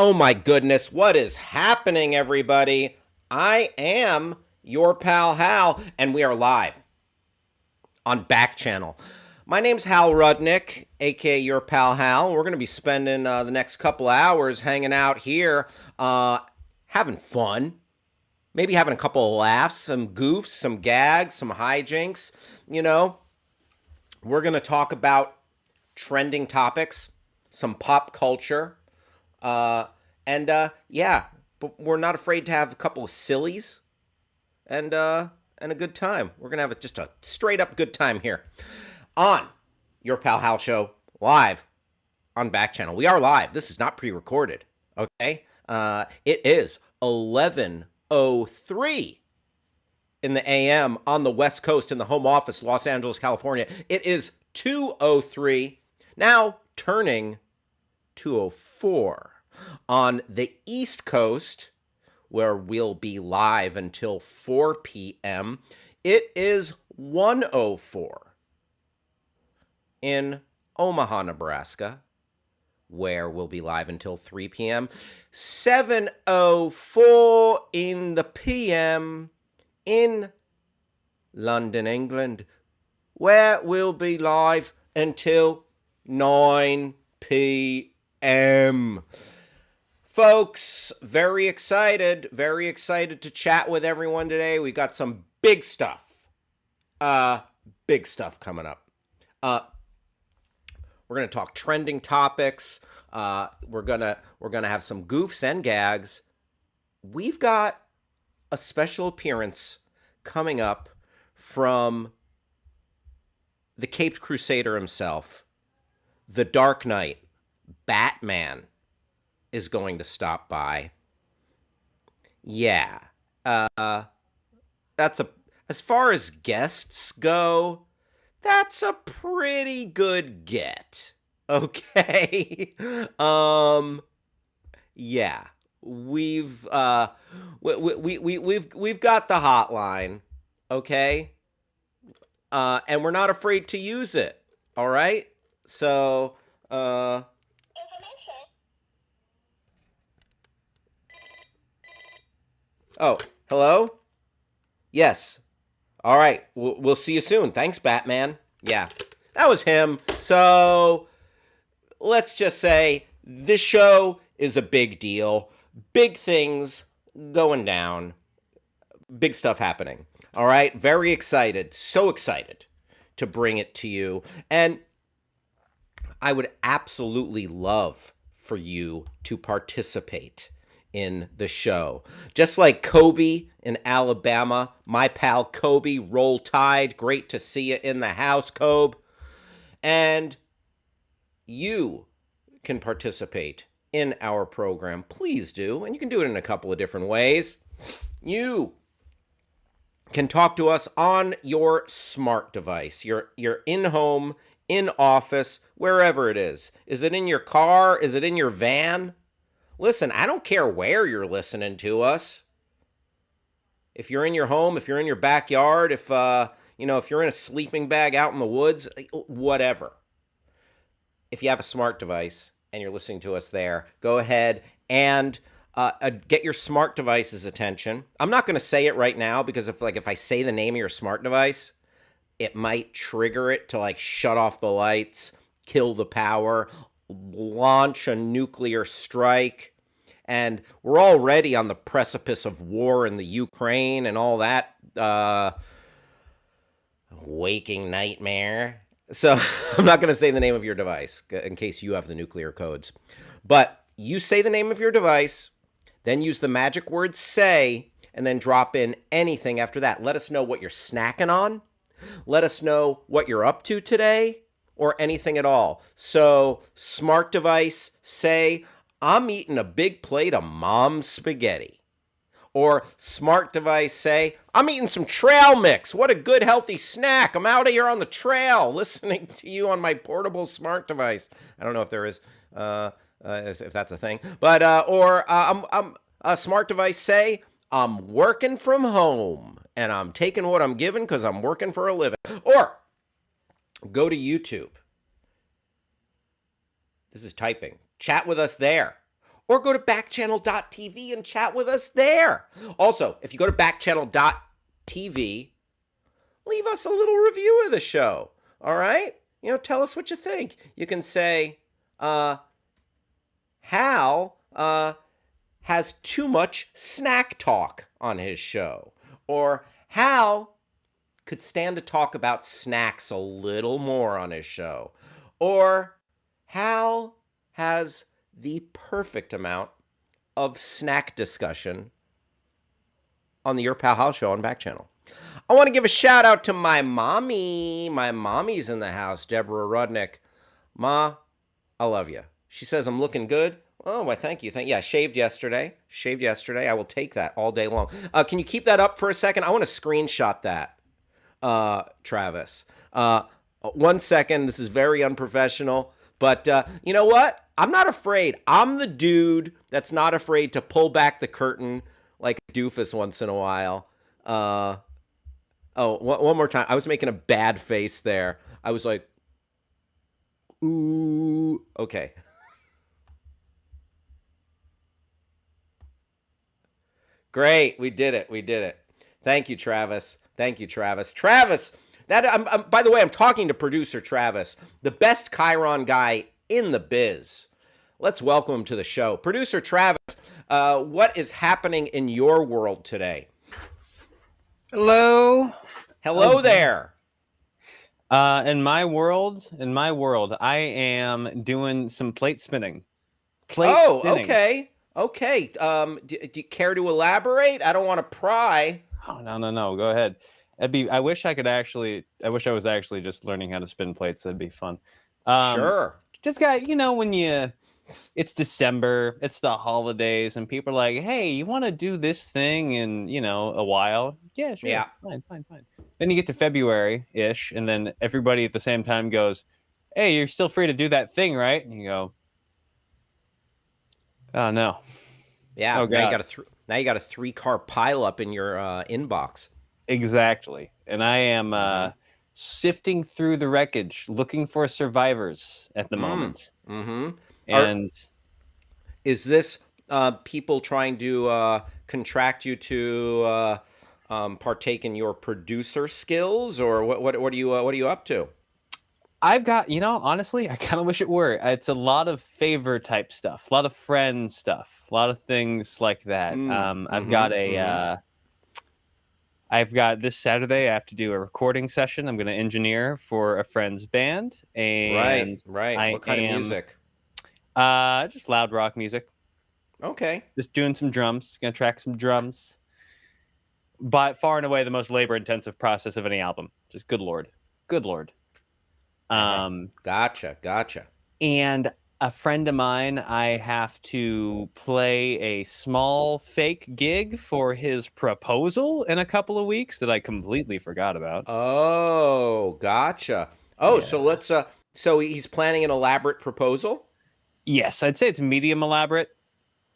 Oh my goodness, what is happening, everybody? I am your pal Hal, and we are live on Backchannel. My name's Hal Rudnick, aka your pal Hal. We're going to be spending the next couple hours hanging out here, having fun, maybe having a couple of laughs, some goofs, some gags, some hijinks. You know, we're going to talk about trending topics, some pop culture, uh, yeah, but we're not afraid to have a couple of sillies and a good time. We're gonna have just a straight up good time here on your Pal Hal Show live on Back Channel. We are live. This is not pre-recorded. Okay, it is 11:03 in the a.m. on the West Coast in the home office, Los Angeles, California. It is 2:03 now, turning 2:04 on the East Coast, where we'll be live until 4 p.m. It is 1:04 in Omaha, Nebraska, where we'll be live until 3 p.m. 7:04 in the p.m. in London, England, where we'll be live until 9 p.m. Folks, very excited to chat with everyone today. We got some big stuff coming up. We're going to talk trending topics. We're going to have some goofs and gags. We've got a special appearance coming up from the Caped Crusader himself, the Dark Knight, Batman is going to stop by. Yeah. That's as far as guests go, that's a pretty good get. Okay. Yeah. We've got the hotline, okay? And we're not afraid to use it. All right? So, oh, hello? Yes. All right. We'll see you soon. Thanks, Batman. Yeah, that was him. So let's just say this show is a big deal. Big things going down. Big stuff happening. All right. Very excited. So excited to bring it to you. And I would absolutely love for you to participate in the show. Just like Kobe in Alabama, my pal Kobe, roll tide. Great to see you in the house, Kobe. And you can participate in our program. Please do. And you can do it in a couple of different ways. You can talk to us on your smart device, your in-home, in-office, wherever it is. Is it in your car? Is it in your van? Listen, I don't care where you're listening to us. If you're in your home, if you're in your backyard, if you're in a sleeping bag out in the woods, whatever. If you have a smart device and you're listening to us there, go ahead and get your smart device's attention. I'm not going to say it right now because if I say the name of your smart device, it might trigger it to shut off the lights, kill the power, launch a nuclear strike. And we're already on the precipice of war in the Ukraine and all that waking nightmare. So I'm not going to say the name of your device in case you have the nuclear codes. But you say the name of your device, then use the magic word say, and then drop in anything after that. Let us know what you're snacking on. Let us know what you're up to today or anything at all. So smart device, say, I'm eating a big plate of mom's spaghetti. Or smart device, say, I'm eating some trail mix. What a good, healthy snack. I'm out of here on the trail listening to you on my portable smart device. I don't know if there is, if that's a thing. But, I'm a smart device, say, I'm working from home and I'm taking what I'm given because I'm working for a living. Or go to YouTube. This is typing. Chat with us there. or go to backchannel.tv and chat with us there. Also, if you go to backchannel.tv, leave us a little review of the show. All right? Tell us what you think. You can say, Hal has too much snack talk on his show. Or Hal could stand to talk about snacks a little more on his show. Or Hal has the perfect amount of snack discussion on the Your Pal Hal show on Backchannel. I want to give a shout out to my mommy. My mommy's in the house, Deborah Rudnick. Ma, I love you. She says I'm looking good. Oh, why, thank you. Yeah, shaved yesterday. I will take that all day long. Can you keep that up for a second? I want to screenshot that, Travis. 1 second. This is very unprofessional. But you know what? I'm not afraid. I'm the dude that's not afraid to pull back the curtain like a doofus once in a while. One more time. I was making a bad face there. I was like, ooh. Okay. Great. We did it. Thank you, Travis. Travis, by the way, I'm talking to producer Travis, the best Chiron guy in the biz. Let's welcome him to the show. Producer Travis, what is happening in your world today? Hello. Hello there. In my world, I am doing some plate spinning. Okay. Do you care to elaborate? I don't want to pry. Oh, no. Go ahead. I wish I was actually just learning how to spin plates. That'd be fun. Sure. Just it's December, it's the holidays, and people are like, hey, you want to do this thing in, a while? Yeah, sure. Yeah. Fine. Then you get to February-ish, and then everybody at the same time goes, hey, you're still free to do that thing, right? And you go, oh, no. Yeah, oh, now you got a 3-car pileup in your inbox. Exactly. And I am sifting through the wreckage, looking for survivors at the moment. Mm-hmm. And is this people trying to contract you to partake in your producer skills, or what are you up to? I've got, honestly, I kind of wish it were. It's a lot of favor type stuff, a lot of friend stuff, a lot of things like that. I've got this Saturday, I have to do a recording session. I'm going to engineer for a friend's band. And right. What kind of music? Just loud rock music. Okay. Just doing some drums. Going to track some drums. By far and away the most labor-intensive process of any album. Just good Lord. Gotcha. And a friend of mine, I have to play a small fake gig for his proposal in a couple of weeks that I completely forgot about. Oh, gotcha. Oh, yeah. So he's planning an elaborate proposal? Yes, I'd say it's medium elaborate.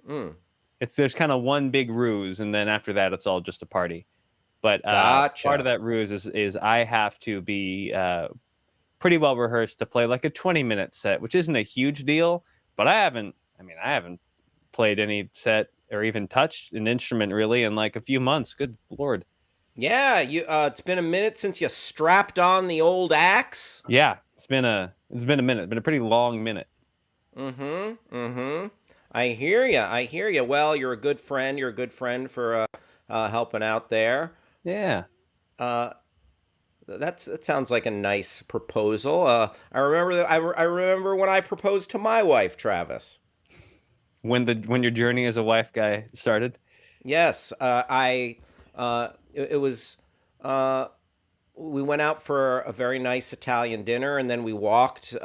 There's kind of one big ruse, and then after that, it's all just a party. But gotcha. Part of that ruse is I have to be pretty well rehearsed to play like a 20-minute set, which isn't a huge deal, but I haven't played any set or even touched an instrument really in like a few months. Good Lord. Yeah, it's been a minute since you strapped on the old axe. Yeah, it's been a minute, been a pretty long minute. I hear you. Well, you're a good friend for helping out there. Yeah. That sounds like a nice proposal. I remember when I proposed to my wife, Travis. When your journey as a wife guy started? Yes, it was. We went out for a very nice Italian dinner, and then we walked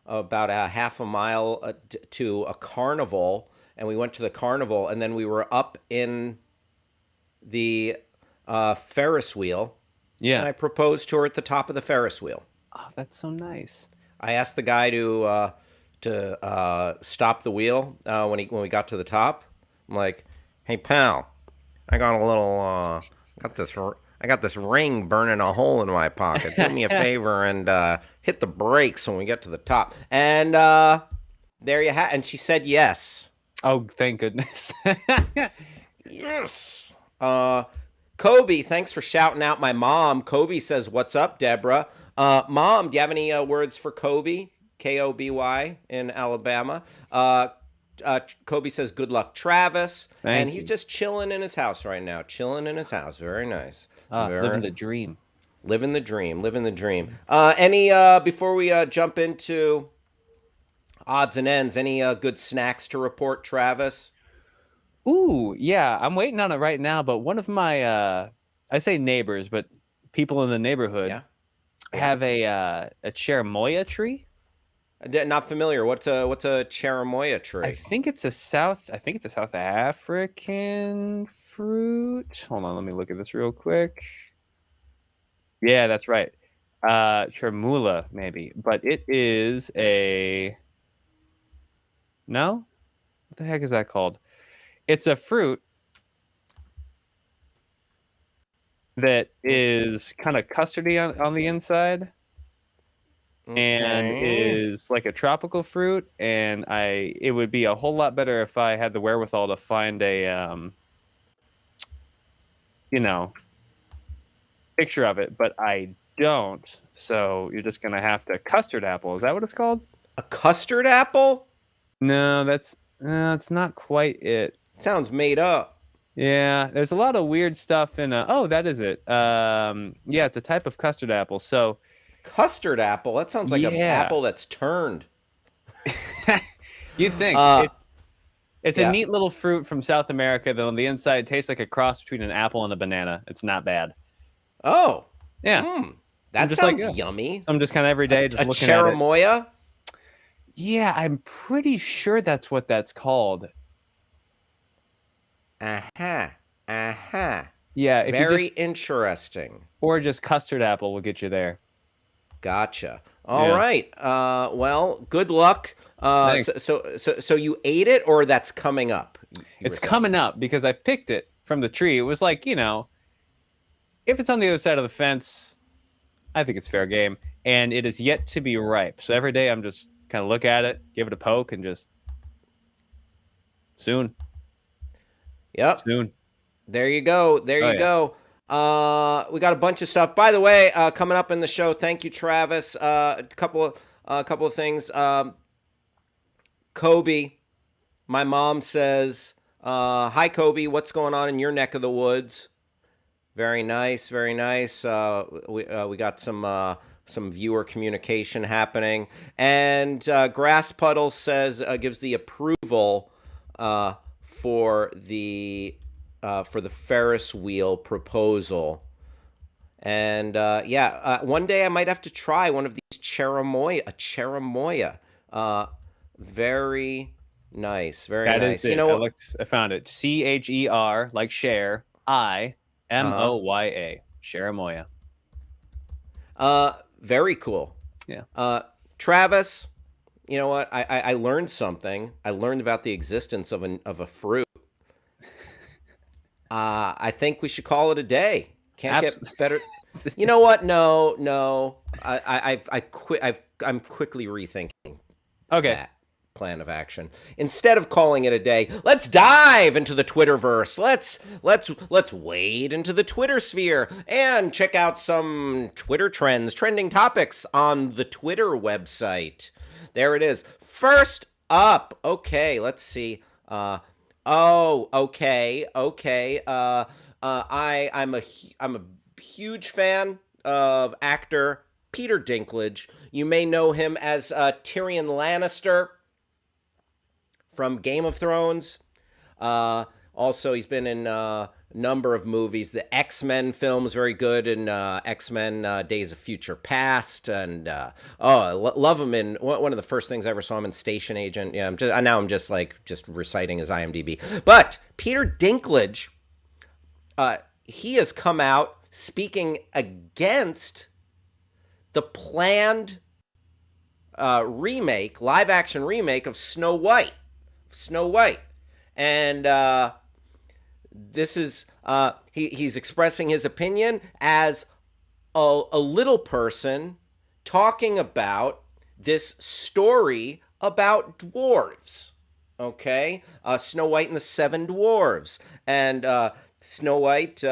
about a half a mile to a carnival, and we went to the carnival, and then we were up in the Ferris wheel. Yeah. And I proposed to her at the top of the Ferris wheel. Oh, that's so nice. I asked the guy to stop the wheel when we got to the top. I'm like, "Hey, pal, I got a little I got this ring burning a hole in my pocket. Do me a favor and hit the brakes when we get to the top." And there you have. And she said yes. Oh, thank goodness. Yes. Kobe, thanks for shouting out my mom. Kobe says, "What's up, Deborah?" Mom, do you have any words for Kobe? Koby in Alabama. Kobe says, "Good luck, Travis," and Thank he's you. just chilling in his house right now. Chilling in his house. Very nice. Living Very the dream. living the dream. Living the dream. Any before we jump into odds and ends? Any good snacks to report, Travis? Ooh, yeah, I'm waiting on it right now, but one of my I say neighbors, but people in the neighborhood Yeah. Yeah. have a cherimoya tree. Not familiar. What's a cherimoya tree? I think it's a South African fruit. Hold on, let me look at this real quick. Yeah, that's right. Chermula, maybe. But it is a no? What the heck is that called? It's a fruit that is kind of custardy on the inside and Okay. is like a tropical fruit. And it would be a whole lot better if I had the wherewithal to find a you know, picture of it, but I don't. So you're just gonna have to custard apple. Is that what it's called? A custard apple? No, it's not quite it. Sounds made up. Yeah, there's a lot of weird stuff in oh, that is it. Yeah, it's a type of custard apple. So Custard apple? That sounds like an yeah. apple that's turned. You'd think Uh it's a yeah. neat little fruit from South America that on the inside tastes like a cross between an apple and a banana. It's not bad. Oh. Yeah. Hmm. I'm That just like, sounds yeah. yummy. So I'm just kind of every day just A looking at it. cherimoya? Yeah, I'm pretty sure that's what that's called. Uh-huh. Uh-huh. Yeah, if you Very just interesting. or just custard apple will get you there. Gotcha. All Yeah. right. Well, good luck. Thanks. So you ate it, or that's coming up? You were It's saying. coming up because I picked it from the tree. It was like, if it's on the other side of the fence, I think it's fair game. And it is yet to be ripe. So every day I'm just kind of look at it, give it a poke, and just soon, Yep. soon. There you go. There Oh you yeah. go. We got a bunch of stuff. By the way, coming up in the show. Thank you, Travis. A couple of things. Kobe, my mom says, "Hi, Kobe. What's going on in your neck of the woods?" Very nice. Very nice. We got some viewer communication happening, and Grass Puddle says gives the approval uh, for the Ferris wheel proposal. And one day I might have to try one of these cherimoya. Very nice, very That is nice. You it. know, I found it. CHER, like share, uh huh. IMOYA. Cherimoya. Very cool. Yeah. Travis, you know what? I learned something. I learned about the existence of a fruit. I think we should call it a day. Can't Absolutely. get better. You know what? No, no. I quit. I'm quickly rethinking Okay. that plan of action. Instead of calling it a day, let's dive into the Twitterverse. Let's wade into the Twitter sphere and check out some Twitter trends, trending topics on the Twitter website. There it is. First up, okay, let's see. Okay. I'm a huge fan of actor Peter Dinklage. You may know him as Tyrion Lannister from Game of Thrones. Also, he's been in a number of movies. The X-Men films, very good in X-Men Days of Future Past, and love him in one of the first things I ever saw him in Station Agent. Yeah, I'm just reciting his IMDb. But Peter Dinklage, he has come out speaking against the planned live action remake of Snow White. And this is he's expressing his opinion as a little person talking about this story about dwarves. Okay, Snow White and the Seven Dwarves, and Snow White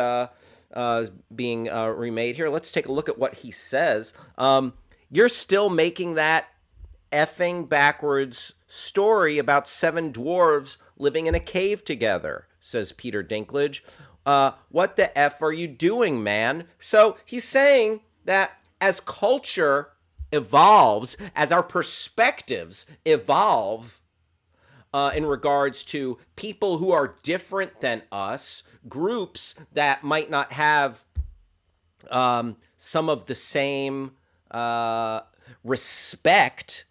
being remade here. Let's take a look at what he says. You're still making that effing backwards story about seven dwarves living in a cave together, says Peter Dinklage. What the F are you doing, man? So he's saying that as culture evolves, as our perspectives evolve, in regards to people who are different than us, groups that might not have some of the same respect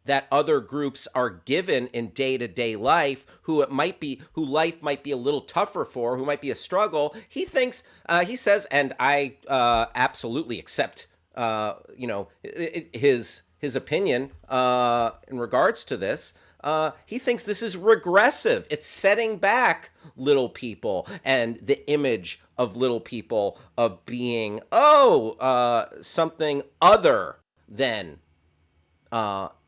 that other groups are given in day-to-day life, who life might be a little tougher for, who might be a struggle. He thinks, he says, and I absolutely accept his opinion in regards to this. He thinks this is regressive. It's setting back little people and the image of little people of being something other than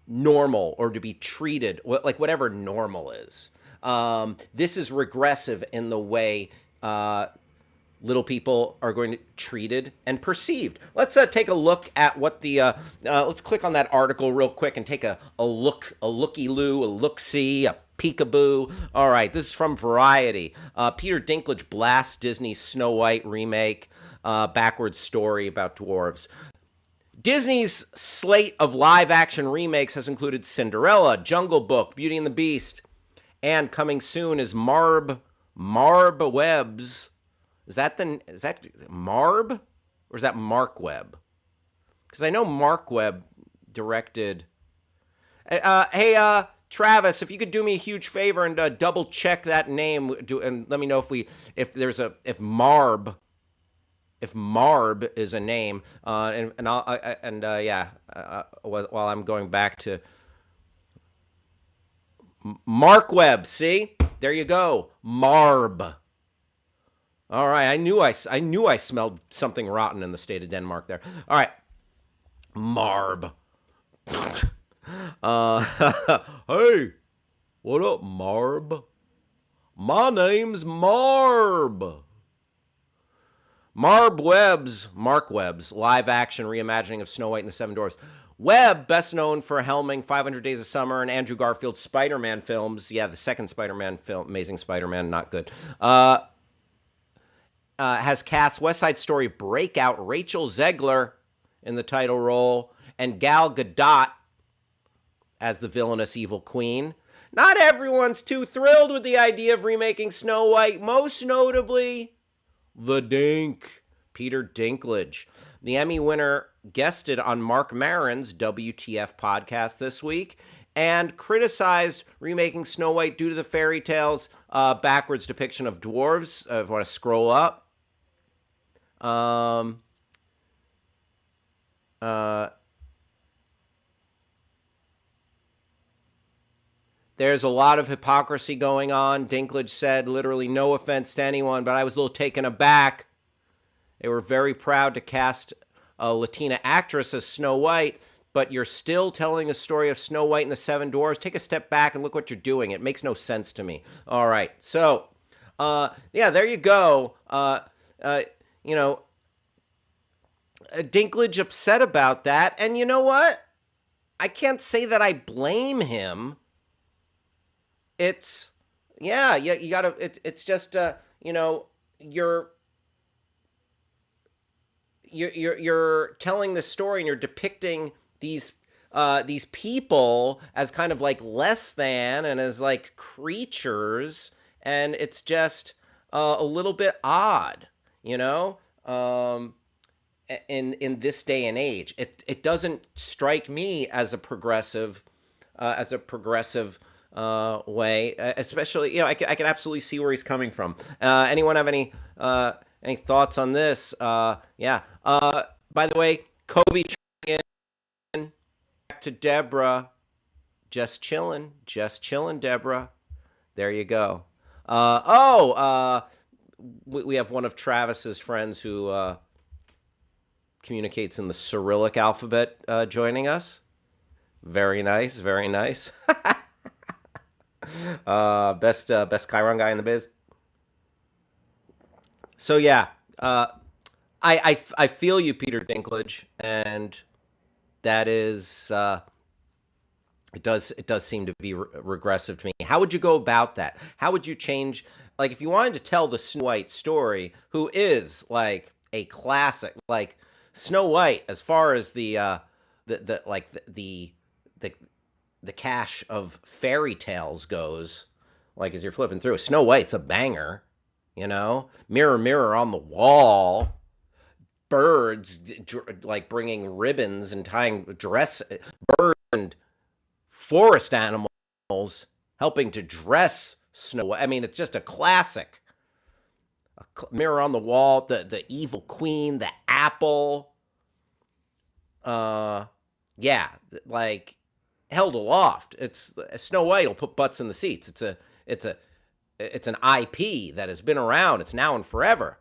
normal, or to be treated like whatever normal is. This is regressive in the way little people are going to be treated and perceived. Let's take a look at what the let's click on that article real quick and take a looky-loo, a look-see, a peekaboo. All right, this is from Variety. Peter Dinklage blasts Disney's Snow White remake, backwards story about dwarves. Disney's slate of live-action remakes has included Cinderella, Jungle Book, Beauty and the Beast, and coming soon is Marb Webb's. Is that Marb, or is that Mark Webb? Because I know Mark Webb directed. Hey, Travis, if you could do me a huge favor and double check that name, and let me know if Marb is a name, while I'm going back to Mark Webb. See, there you go, Marb. All right, I knew I smelled something rotten in the state of Denmark there. All right, Marb. Hey, what up, Marb? My name's Marb. Mark Webb's live-action reimagining of Snow White and the Seven Dwarfs. Webb, best known for helming 500 Days of Summer and Andrew Garfield's Spider-Man films. Yeah, the second Spider-Man film, Amazing Spider-Man, not good. Has cast West Side Story breakout Rachel Zegler in the title role and Gal Gadot as the villainous evil queen. Not everyone's too thrilled with the idea of remaking Snow White, most notably the Dink, Peter Dinklage. The Emmy winner guested on Mark Maron's WTF podcast this week and criticized remaking Snow White due to the fairy tale's backwards depiction of dwarves. If I want to scroll up. There's a lot of hypocrisy going on. Dinklage said, literally, no offense to anyone, but I was a little taken aback. They were very proud to cast a Latina actress as Snow White, but you're still telling a story of Snow White and the Seven Dwarfs. Take a step back and look what you're doing. It makes no sense to me. All right. So, there you go. Dinklage upset about that. And you know what? I can't say that I blame him. It's, you gotta, it's just, you're telling the story and you're depicting these people as kind of like less than and as like creatures, and it's just a little bit odd, in this day and age. It doesn't strike me as a progressive way, especially, I can absolutely see where he's coming from. Anyone have any thoughts on this? By the way, Kobe in back to Deborah. Just chilling, Deborah. There you go. We have one of Travis's friends who communicates in the Cyrillic alphabet joining us. Very nice, very nice. Best Chiron guy in the biz. So yeah, I feel you, Peter Dinklage, and that is it does seem to be regressive to me. How would you go about that? How would you change? Like, if you wanted to tell the Snow White story, who is like a classic, like Snow White, as far as the like the the cache of fairy tales goes, like as you're flipping through, Snow White's a banger, Mirror, mirror on the wall, birds like bringing ribbons and tying dress, birds and forest animals helping to dress Snow White. I mean, it's just a classic. Mirror on the wall, the evil queen, the apple. Yeah, like held aloft. It's Snow White will put butts in the seats. It's an IP that has been around. It's now and forever.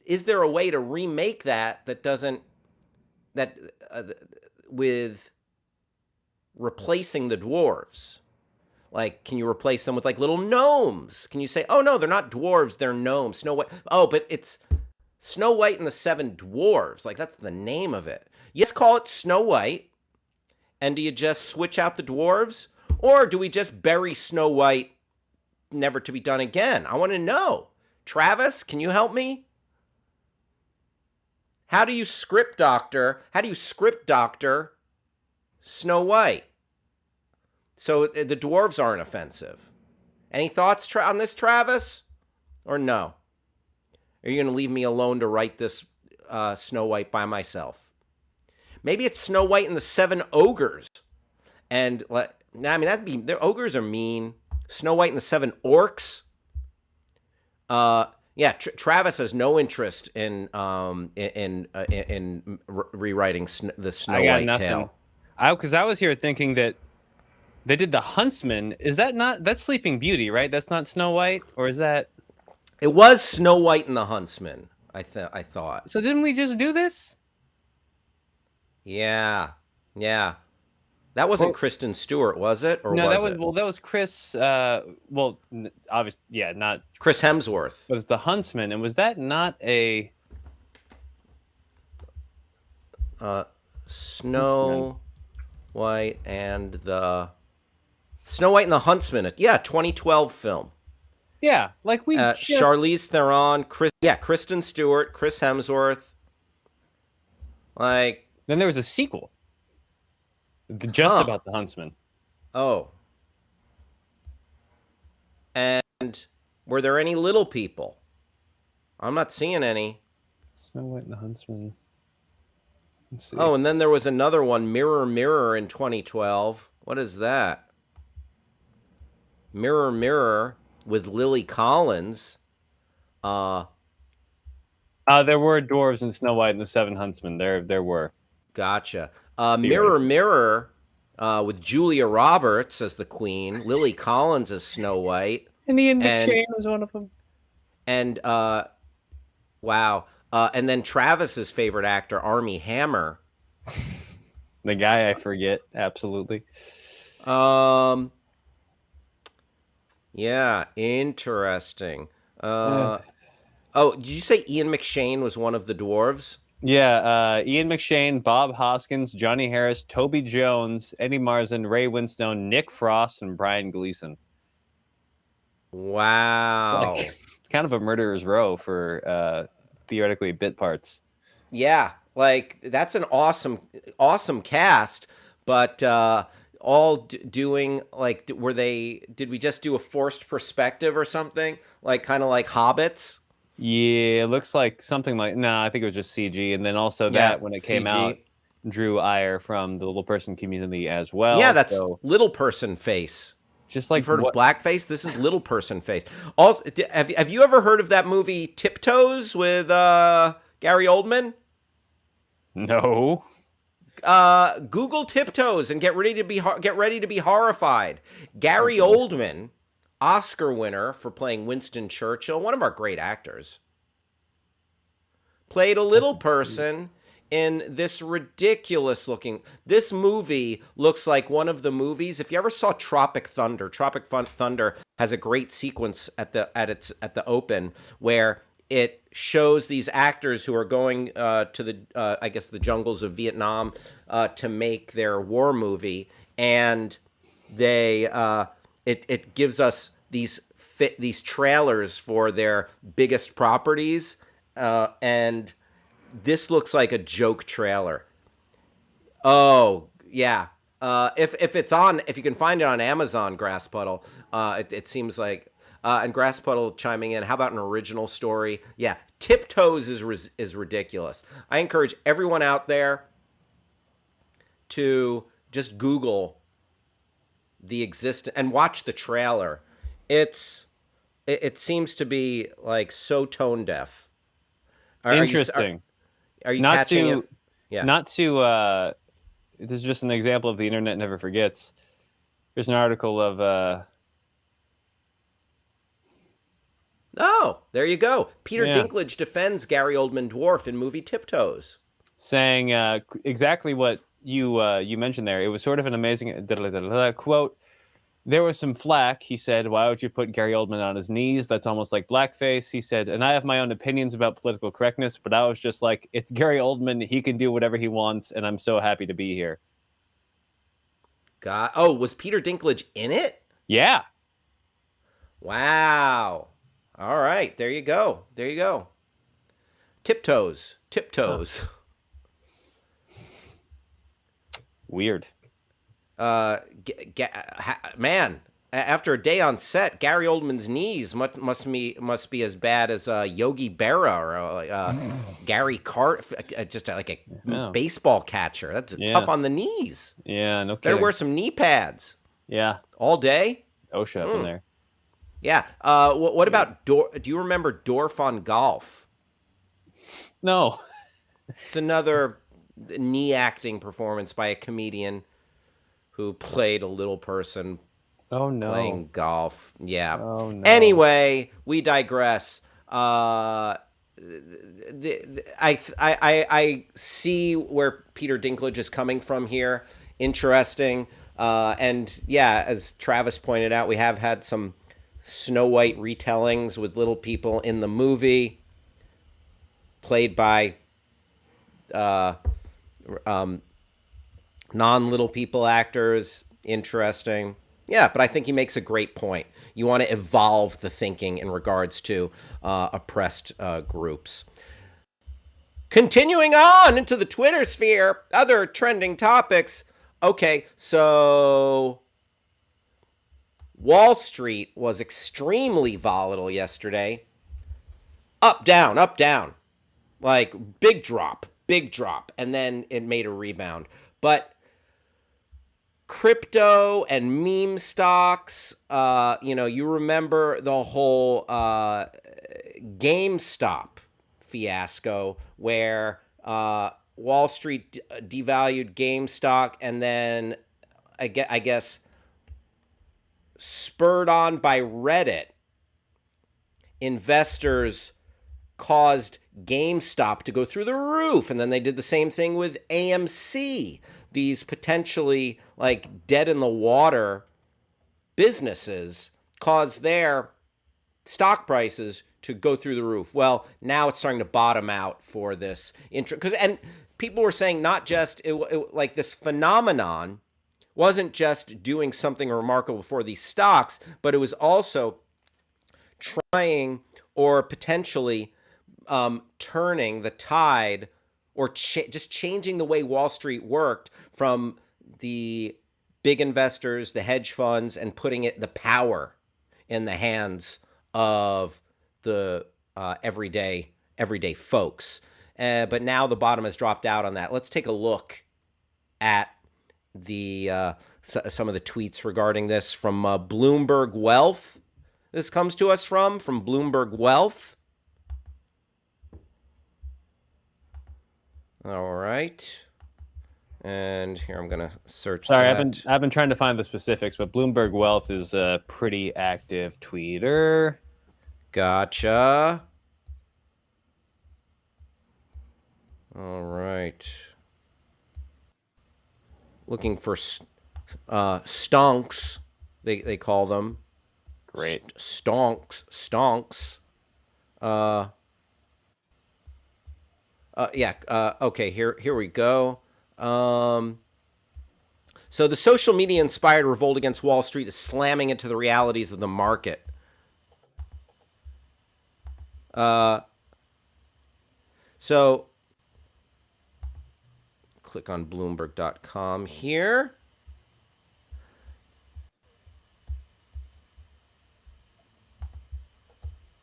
Is there a way to remake that doesn't that with replacing the dwarves? Like, can you replace them with like little gnomes? Can you say, oh no, they're not dwarves, they're gnomes? Snow White. Oh, but it's Snow White and the Seven Dwarves. Like, that's the name of it. Yes, call it Snow White. And do you just switch out the dwarves? Or do we just bury Snow White never to be done again? I want to know. Travis, can you help me? How do you script doctor Snow White so the dwarves aren't offensive? Any thoughts on this, Travis? Or no? Are you going to leave me alone to write this Snow White by myself? Maybe it's Snow White and the Seven Ogres. And, I mean, the ogres are mean. Snow White and the Seven Orcs. Yeah, Travis has no interest in rewriting the Snow White tale. Because I was here thinking that they did the Huntsman. Is that not, that's Sleeping Beauty, right? That's not Snow White, or is that? It was Snow White and the Huntsman. I thought. So didn't we just do this? Yeah. That wasn't Kristen Stewart, was it? Or no, was it? That was Chris. Obviously, yeah, not Chris Hemsworth. Was the Huntsman, and was that not a Snow White and the Huntsman? Yeah, 2012 film. Yeah, like we Charlize Theron, Kristen Stewart, Chris Hemsworth. Like, then there was a sequel. Just about the Huntsman. Oh. And were there any little people? I'm not seeing any. Snow White and the Huntsman. Let's see. Oh, and then there was another one, Mirror, Mirror, in 2012. What is that? Mirror, Mirror with Lily Collins. There were dwarves in Snow White and the Seven Huntsmen. There were. Gotcha. Mirror, Mirror with Julia Roberts as the queen, Lily Collins as Snow White. And Ian McShane was one of them. And, wow. And then Travis's favorite actor, Armie Hammer. The guy I forget, absolutely. Yeah, interesting. Oh, did you say Ian McShane was one of the dwarves? Yeah, Ian McShane, Bob Hoskins, Johnny Harris, Toby Jones, Eddie Marsan, Ray Winstone, Nick Frost, and Brian Gleason. Wow. Kind of a murderer's row for theoretically bit parts. Yeah, like that's an awesome cast, but all doing like, did we just do a forced perspective or something? Like kind of like Hobbits? Yeah, it looks like something like, no, I think it was just CG. And then also that when it came out, drew ire from the little person community as well. Yeah, that's little person face. Just like, you've heard of blackface? This is little person face. Also, have you ever heard of that movie Tiptoes with Gary Oldman? No. Google Tiptoes and get ready to be horrified. Gary Oldman, Oscar winner for playing Winston Churchill, one of our great actors, played a little person in this ridiculous looking. This movie looks like one of the movies. If you ever saw Tropic Thunder, Thunder has a great sequence at the open where it shows these actors who are going to the I guess the jungles of Vietnam to make their war movie, and they it gives us these trailers for their biggest properties, and this looks like a joke trailer. Oh yeah. If it's on, if you can find it on Amazon, Grass Puddle, it seems like. And Grass Puddle chiming in. How about an original story? Yeah, Tiptoes is ridiculous. I encourage everyone out there to just Google the exist and watch the trailer. It seems to be like so tone deaf. Interesting. Are you Not catching to it? Yeah. not to this is just an example of the internet never forgets. There's an article of Oh, there you go. Peter yeah, Dinklage defends Gary Oldman dwarf in movie Tiptoes. saying exactly what you mentioned there. It was sort of an amazing quote. There was some flack. He said, "Why would you put Gary Oldman on his knees? That's almost like blackface." He said, "And I have my own opinions about political correctness, but I was just like, it's Gary Oldman. He can do whatever he wants, and I'm so happy to be here." God, oh, was Peter Dinklage in it? Yeah, Wow. All right, there you go. There you go. Tiptoes, huh. Tiptoes. Weird. Man, after a day on set, Gary Oldman's knees must be as bad as Yogi Berra or Gary Cart, just like a Yeah, baseball catcher. That's yeah, tough on the knees. yeah. No Better kidding. wear some knee pads Yeah, all day. OSHA up in there. Yeah. What about Do you remember Dorf on Golf? No. It's another knee acting performance by a comedian who played a little person Oh no. playing golf. Yeah. Oh no. Anyway, we digress. I see where Peter Dinklage is coming from here. Interesting. And yeah, as Travis pointed out, we have had some Snow White retellings with little people in the movie, played by uh, non-little people actors. Interesting. Yeah, but I think he makes a great point. You want to evolve the thinking in regards to oppressed groups. Continuing on into the Twitter sphere, other trending topics. Okay, so Wall Street was extremely volatile yesterday. Up, down. Like big drop. And then it made a rebound. But crypto and meme stocks, you remember the whole GameStop fiasco where Wall Street devalued GameStop, and then I guess spurred on by Reddit, investors caused GameStop to go through the roof. And then they did the same thing with AMC, these potentially like dead in the water businesses caused their stock prices to go through the roof. Well, now it's starting to bottom out for this and people were saying not just like this phenomenon wasn't just doing something remarkable for these stocks, but it was also trying or potentially turning the tide or just changing the way Wall Street worked from the big investors, the hedge funds, and putting the power in the hands of the everyday folks. But now the bottom has dropped out on that. Let's take a look at some of the tweets regarding this from Bloomberg Wealth. This comes to us from Bloomberg Wealth. All right. And here I'm gonna search. Sorry, that. I've been trying to find the specifics, but Bloomberg Wealth is a pretty active tweeter. Gotcha. All right. Looking for stonks. They call them Great. stonks. Uh, yeah. Okay. Here we go. Um, so the social media inspired revolt against Wall Street is slamming into the realities of the market. Uh, so click on Bloomberg.com here.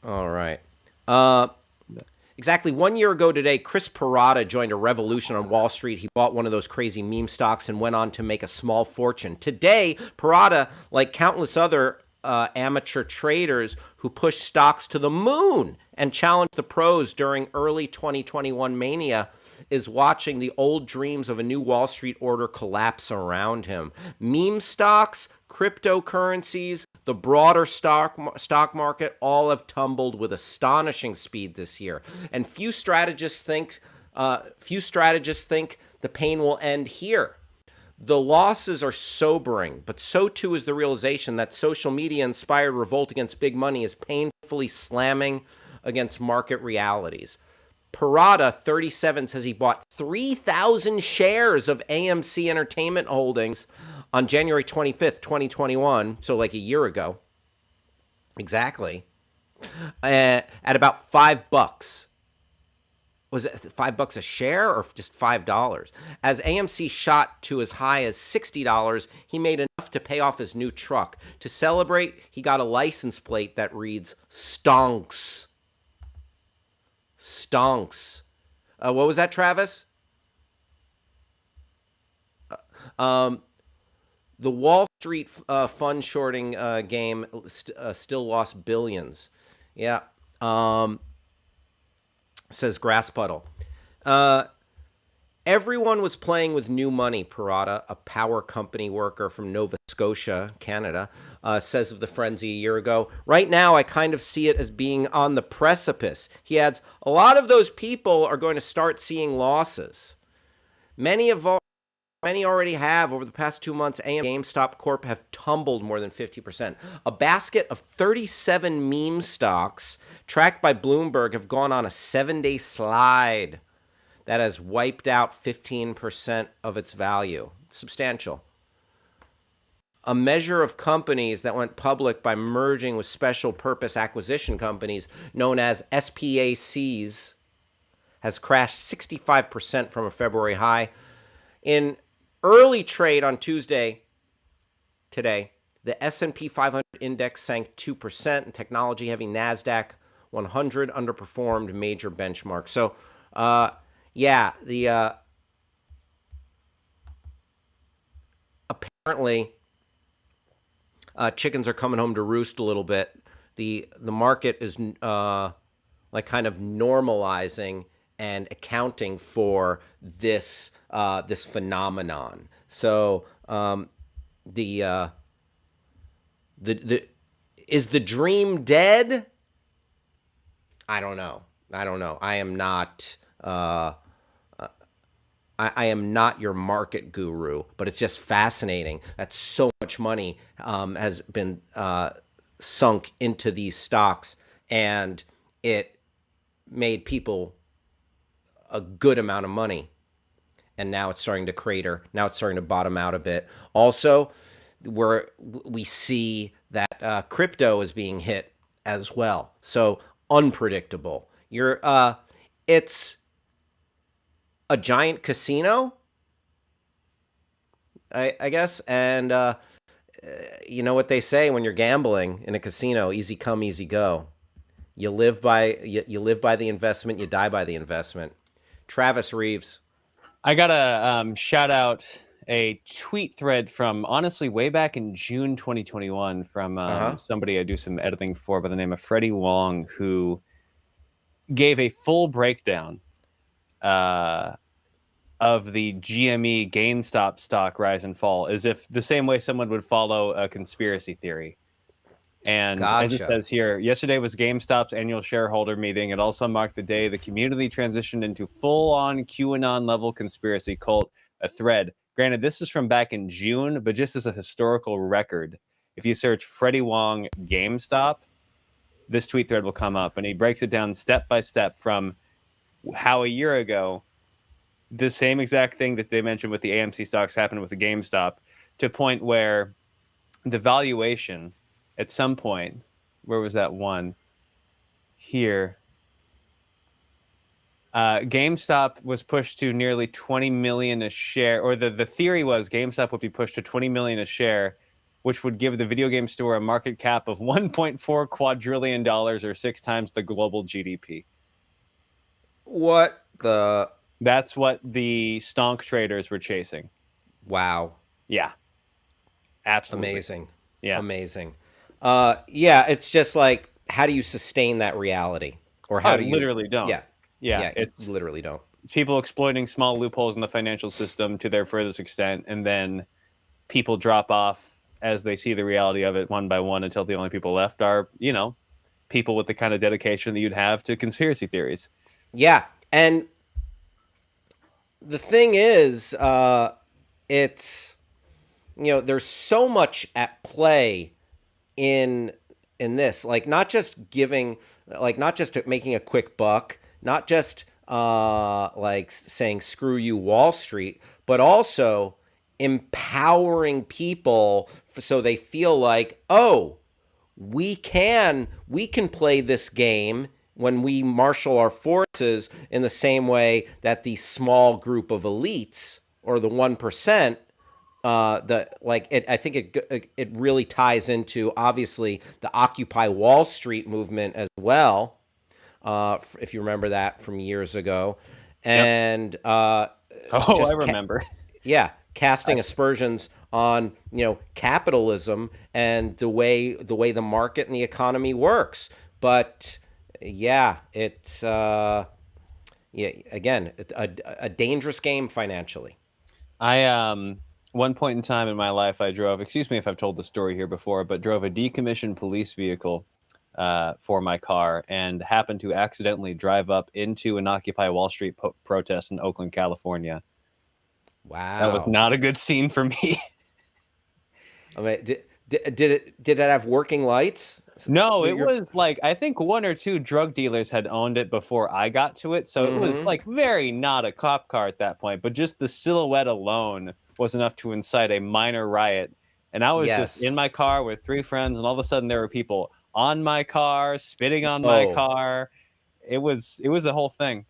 All right. Uh, Exactly 1 year ago today, Chris Parada joined a revolution on Wall Street. He bought one of those crazy meme stocks and went on to make a small fortune. Today, Parada, like countless other amateur traders who pushed stocks to the moon and challenged the pros during early 2021 mania, is watching the old dreams of a new Wall Street order collapse around him. Meme stocks, cryptocurrencies, the broader stock market all have tumbled with astonishing speed this year, and few strategists think the pain will end here. The losses are sobering, but so too is the realization that social media inspired revolt against big money is painfully slamming against market realities. Parada, 37, says he bought 3,000 shares of AMC Entertainment Holdings on January 25th, 2021, so like a year ago. Exactly. At about $5. Was it $5 a share or just $5? As AMC shot to as high as $60, he made enough to pay off his new truck. To celebrate, he got a license plate that reads Stonks. Stonks. What was that, Travis? Um, the Wall Street fund shorting game still lost billions. Yeah. Says Grass Puddle. Uh, Everyone was playing with new money, Parada, a power company worker from Nova Scotia, Canada, says of the frenzy a year ago. Right now, I kind of see it as being on the precipice. He adds, a lot of those people are going to start seeing losses. Many already have. Over the past 2 months, GameStop Corp have tumbled more than 50%. A basket of 37 meme stocks tracked by Bloomberg have gone on a 7-day slide that has wiped out 15% of its value. Substantial. A measure of companies that went public by merging with special purpose acquisition companies known as SPACs has crashed 65% from a February high. In early trade on Tuesday, today, the S&P 500 index sank 2%, and technology-heavy NASDAQ 100 underperformed major benchmarks. So, yeah, the apparently chickens are coming home to roost a little bit. The market is like kind of normalizing and accounting for this phenomenon. So the the is the dream dead? I don't know. I am not. I am not your market guru, but it's just fascinating that so much money has been sunk into these stocks, and it made people a good amount of money. And now it's starting to crater. Now it's starting to bottom out a bit. Also, we see that crypto is being hit as well. So unpredictable. It's a giant casino, I guess. And you know what they say when you're gambling in a casino: easy come, easy go. You live by the investment. You die by the investment. Travis Reeves. I gotta shout out a tweet thread from honestly way back in June 2021 from somebody I do some editing for by the name of Freddie Wong, who gave a full breakdown of the GME GameStop stock rise and fall, as if the same way someone would follow a conspiracy theory. And as it Gotcha. says here, yesterday was GameStop's annual shareholder meeting. It also marked the day the community transitioned into full-on QAnon-level conspiracy cult, a thread. Granted, this is from back in June, but just as a historical record, if you search Freddie Wong GameStop, this tweet thread will come up, and he breaks it down step by step from how a year ago, the same exact thing that they mentioned with the AMC stocks happened with the GameStop, to a point where the valuation at some point, where was that one? Here. GameStop was pushed to nearly 20 million a share, or the theory was GameStop would be pushed to 20 million a share, which would give the video game store a market cap of 1.4 quadrillion dollars, or 6 times the global GDP. What the? That's what the stonk traders were chasing. Wow. Yeah, absolutely. Amazing. Yeah. Amazing. Yeah, it's just like, how do you sustain that reality? Or how do you? Literally don't. Yeah. Yeah, You it's literally don't. people exploiting small loopholes in the financial system to their furthest extent, and then people drop off as they see the reality of it one by one, until the only people left are, people with the kind of dedication that you'd have to conspiracy theories. Yeah. And the thing is, it's, there's so much at play in this, like, not just making a quick buck, not just like saying screw you Wall Street, but also empowering people so they feel like, oh, we can play this game when we marshal our forces in the same way that the small group of elites, or the 1%, I think it really ties into, obviously, the Occupy Wall Street movement as well, if you remember that from years ago, Yep. and I remember. casting aspersions on capitalism and the way the market and the economy works. But it's again, a dangerous game financially. One point in time in my life, I drove, excuse me if I've told the story here before, but drove a decommissioned police vehicle for my car, and happened to accidentally drive up into an Occupy Wall Street protest in Oakland, California. Wow. That was not a good scene for me. I mean, did it have working lights? No, it was like, I think 1 or 2 drug dealers had owned it before I got to it. So it was like very not a cop car at that point, but just the silhouette alone was enough to incite a minor riot. And I was just in my car with 3 friends, and all of a sudden there were people on my car, spitting on my car. It was a whole thing.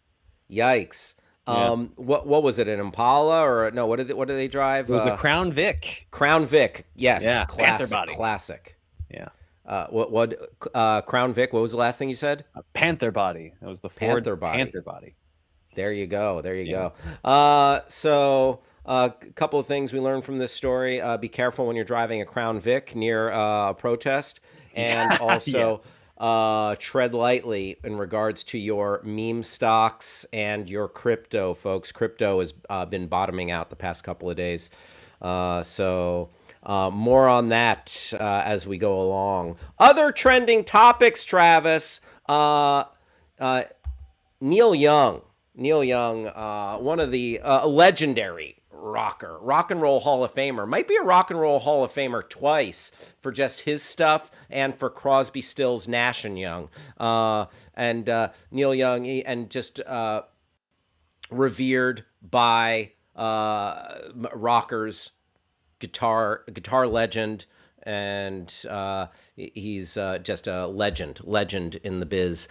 Yikes. Yeah. What was it? An Impala, or no? What do they drive? It was a Crown Vic. Crown Vic. Yes. Yeah. Panther Classic. body. Classic. Yeah. Crown Vic? What was the last thing you said? A Panther body. That was the Ford Panther body. Panther body. There you go. There you go. So a couple of things we learned from this story: be careful when you're driving a Crown Vic near a protest, and also tread lightly in regards to your meme stocks and your crypto, folks. Crypto has been bottoming out the past couple of days. So more on that as we go along. Other trending topics, Travis. Neil Young, one of the legendary rock and roll Hall of Famer, might be a Rock and Roll Hall of Famer twice for just his stuff and for Crosby, Stills, Nash and Young. And Neil Young, and just revered by rockers, guitar legend, and he's just a legend in the biz.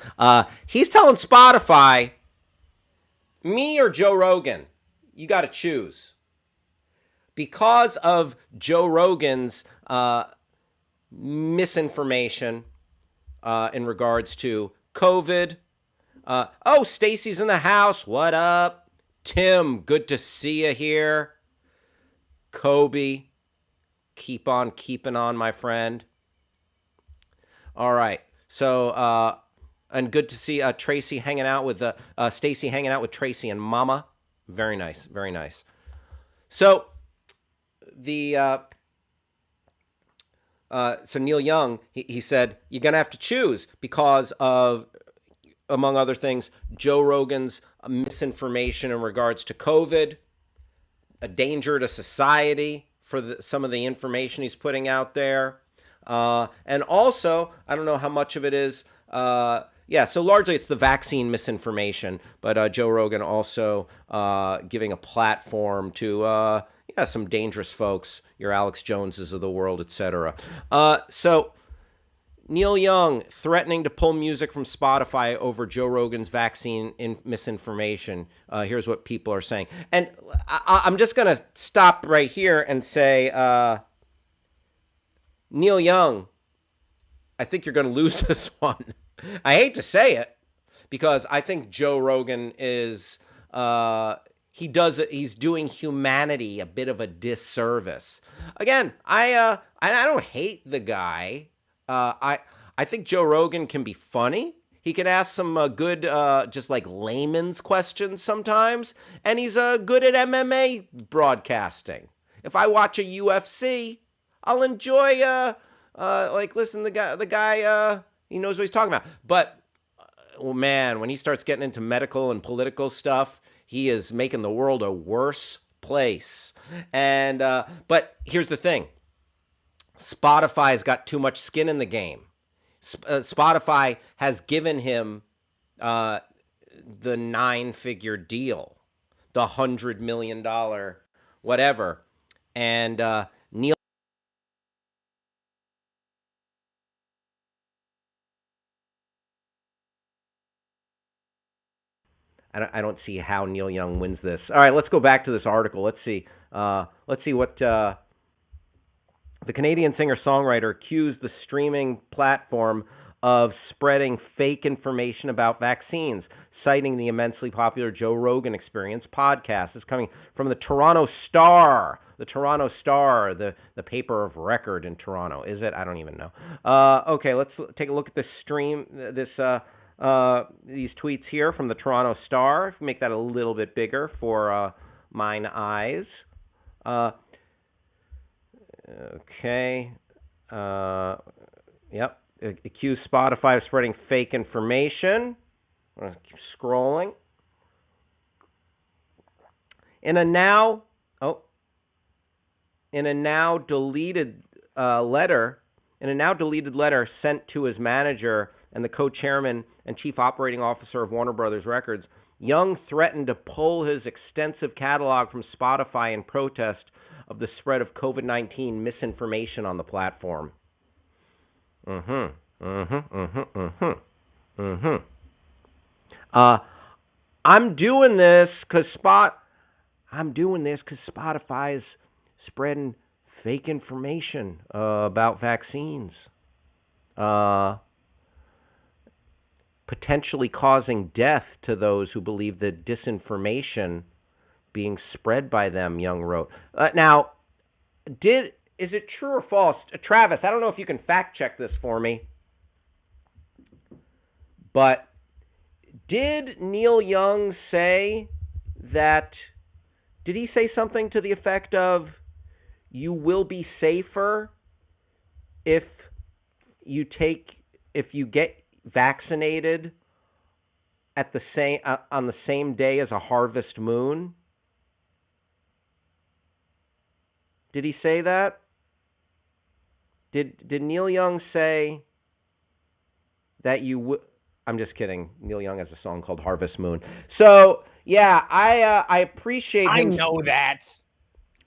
He's telling Spotify, me or Joe Rogan, you got to choose. Because of Joe Rogan's misinformation in regards to COVID. Stacy's in the house. What up? Tim, good to see you here. Kobe, keep on keeping on, my friend. All right. So, and good to see Tracy hanging out with Stacy hanging out with Tracy and Mama. Very nice. Very nice. So, the so Neil Young, he said, you're going to have to choose because of, among other things, Joe Rogan's misinformation in regards to COVID, a danger to society for some of the information he's putting out there. And also, I don't know how much of it is. Yeah, so largely it's the vaccine misinformation, but Joe Rogan also giving a platform to some dangerous folks, your Alex Joneses of the world, etc. So Neil Young threatening to pull music from Spotify over Joe Rogan's vaccine misinformation. Here's what people are saying. And I'm just going to stop right here and say, Neil Young, I think you're going to lose this one. I hate to say it because I think Joe Rogan is he's doing humanity a bit of a disservice. Again, I don't hate the guy. I think Joe Rogan can be funny. He can ask some good, just like layman's questions sometimes, and he's good at MMA broadcasting. If I watch a UFC, I'll enjoy like listen to the guy. He knows what he's talking about. But oh man, when he starts getting into medical and political stuff, he is making the world a worse place. And but here's the thing. Spotify's got too much skin in the game. Spotify has given him the 9-figure deal, the $100 million whatever. And Neil. I don't see how Neil Young wins this. All right, let's go back to this article. Let's see. Let's see what. The Canadian singer-songwriter accused the streaming platform of spreading fake information about vaccines, citing the immensely popular Joe Rogan Experience podcast. This is coming from the Toronto Star. The Toronto Star, the paper of record in Toronto. Is it? I don't even know. Okay, let's take a look at this stream, these tweets here from the Toronto Star. Make that a little bit bigger for mine eyes. Okay. Yep. Accuse Spotify of spreading fake information. I'm going to keep scrolling. In a now deleted letter sent to his manager and the co-chairman and chief operating officer of Warner Brothers Records, Young threatened to pull his extensive catalog from Spotify in protest of the spread of COVID-19 misinformation on the platform. I'm doing this because Spotify is spreading fake information about vaccines, potentially causing death to those who believe the disinformation being spread by them, Young wrote. Now, is it true or false? Travis, I don't know if you can fact check this for me, but did Neil Young say that, did he say something to the effect of, you will be safer if you get vaccinated at the same on the same day as a harvest moon? Did he say that? Did Neil Young say that you would? I'm just kidding. Neil Young has a song called Harvest Moon. So yeah, I appreciate him. I know that.